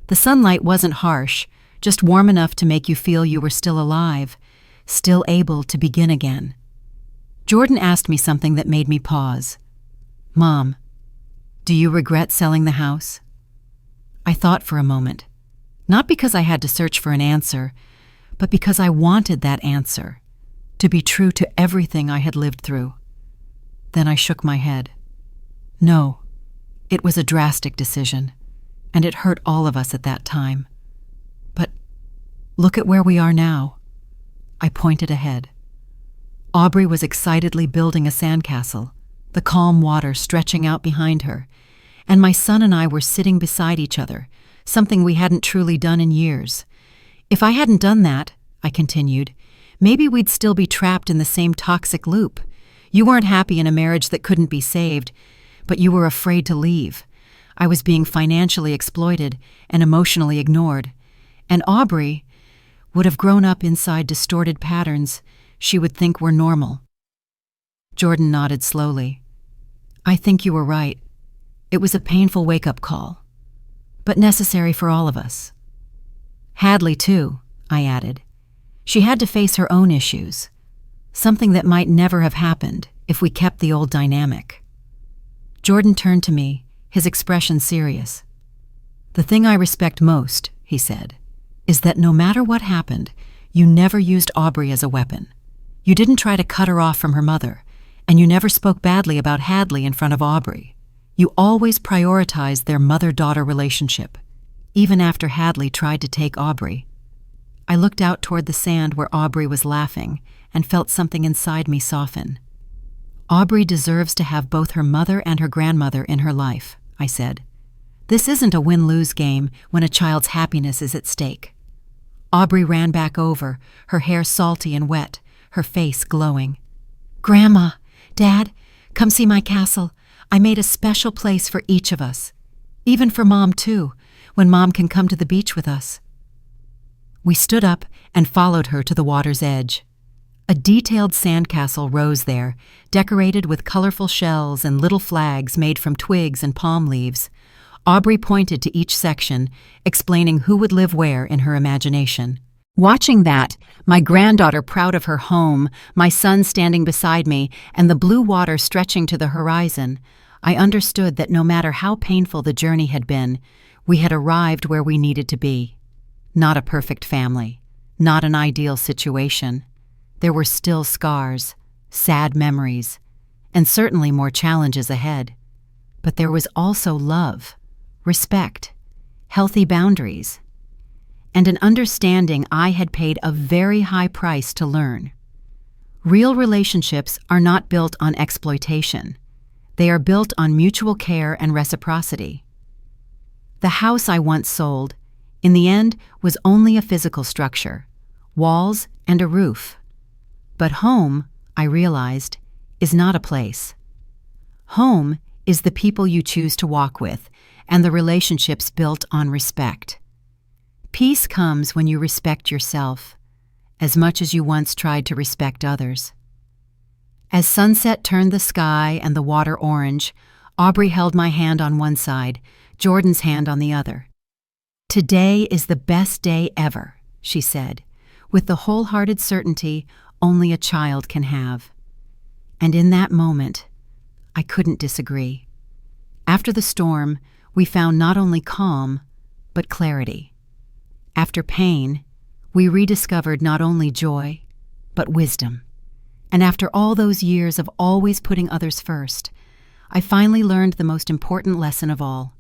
The sunlight wasn't harsh, just warm enough to make you feel you were still alive, still able to begin again. Jordan asked me something that made me pause. "Mom, "Do you regret selling the house?" I thought for a moment, not because I had to search for an answer, but because I wanted that answer to be true to everything I had lived through. Then I shook my head. No, it was a drastic decision, and it hurt all of us at that time. But look at where we are now. I pointed ahead. Aubrey was excitedly building a sandcastle, the calm water stretching out behind her, and my son and I were sitting beside each other, something we hadn't truly done in years. If I hadn't done that, I continued, maybe we'd still be trapped in the same toxic loop. You weren't happy in a marriage that couldn't be saved, but you were afraid to leave. I was being financially exploited and emotionally ignored. And Aubrey would have grown up inside distorted patterns she would think were normal. Jordan nodded slowly. I think you were right. It was a painful wake-up call, but necessary for all of us. Hadley, too, I added. She had to face her own issues, something that might never have happened if we kept the old dynamic. Jordan turned to me, his expression serious. The thing I respect most, he said, is that no matter what happened, you never used Aubrey as a weapon. You didn't try to cut her off from her mother, and you never spoke badly about Hadley in front of Aubrey. You always prioritized their mother-daughter relationship, even after Hadley tried to take Aubrey. I looked out toward the sand where Aubrey was laughing and felt something inside me soften. Aubrey deserves to have both her mother and her grandmother in her life, I said. This isn't a win-lose game when a child's happiness is at stake. Aubrey ran back over, her hair salty and wet, her face glowing. Grandma, Dad, come see my castle. I made a special place for each of us. Even for Mom, too, when Mom can come to the beach with us. We stood up and followed her to the water's edge. A detailed sandcastle rose there, decorated with colorful shells and little flags made from twigs and palm leaves. Aubrey pointed to each section, explaining who would live where in her imagination. Watching that, my granddaughter proud of her home, my son standing beside me, and the blue water stretching to the horizon, I understood that no matter how painful the journey had been, we had arrived where we needed to be. Not a perfect family, not an ideal situation. There were still scars, sad memories, and certainly more challenges ahead. But there was also love, respect, healthy boundaries, and an understanding I had paid a very high price to learn. Real relationships are not built on exploitation. They are built on mutual care and reciprocity. The house I once sold, in the end, was only a physical structure, walls and a roof. But home, I realized, is not a place. Home is the people you choose to walk with and the relationships built on respect. Peace comes when you respect yourself, as much as you once tried to respect others. As sunset turned the sky and the water orange, Aubrey held my hand on one side, Jordan's hand on the other. Today is the best day ever, she said, with the wholehearted certainty only a child can have. And in that moment, I couldn't disagree. After the storm, we found not only calm, but clarity. After pain, we rediscovered not only joy, but wisdom. And after all those years of always putting others first, I finally learned the most important lesson of all.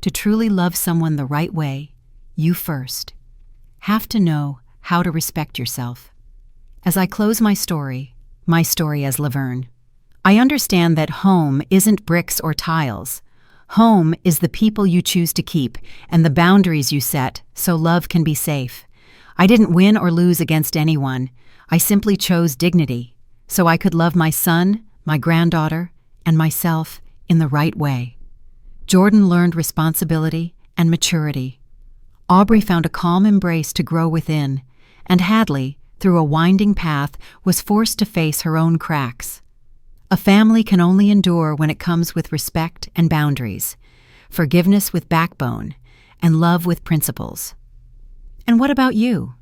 To truly love someone the right way, you first have to know how to respect yourself. As I close my story as Laverne, I understand that home isn't bricks or tiles. Home is the people you choose to keep and the boundaries you set so love can be safe. I didn't win or lose against anyone. I simply chose dignity, so I could love my son, my granddaughter, and myself in the right way. Jordan learned responsibility and maturity. Aubrey found a calm embrace to grow within, and Hadley, through a winding path, was forced to face her own cracks. A family can only endure when it comes with respect and boundaries, forgiveness with backbone, and love with principles. And what about you?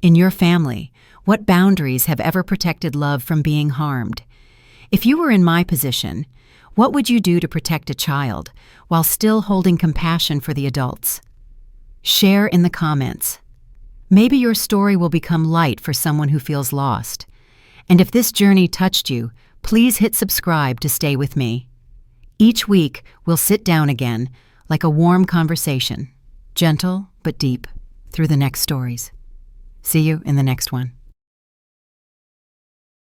In your family, what boundaries have ever protected love from being harmed? If you were in my position, What would you do to protect a child while still holding compassion for the adults? Share in the comments. Maybe your story will become light for someone who feels lost. And if this journey touched you, please hit subscribe to stay with me. Each week, we'll sit down again, like a warm conversation, gentle but deep, through the next stories. See you in the next one.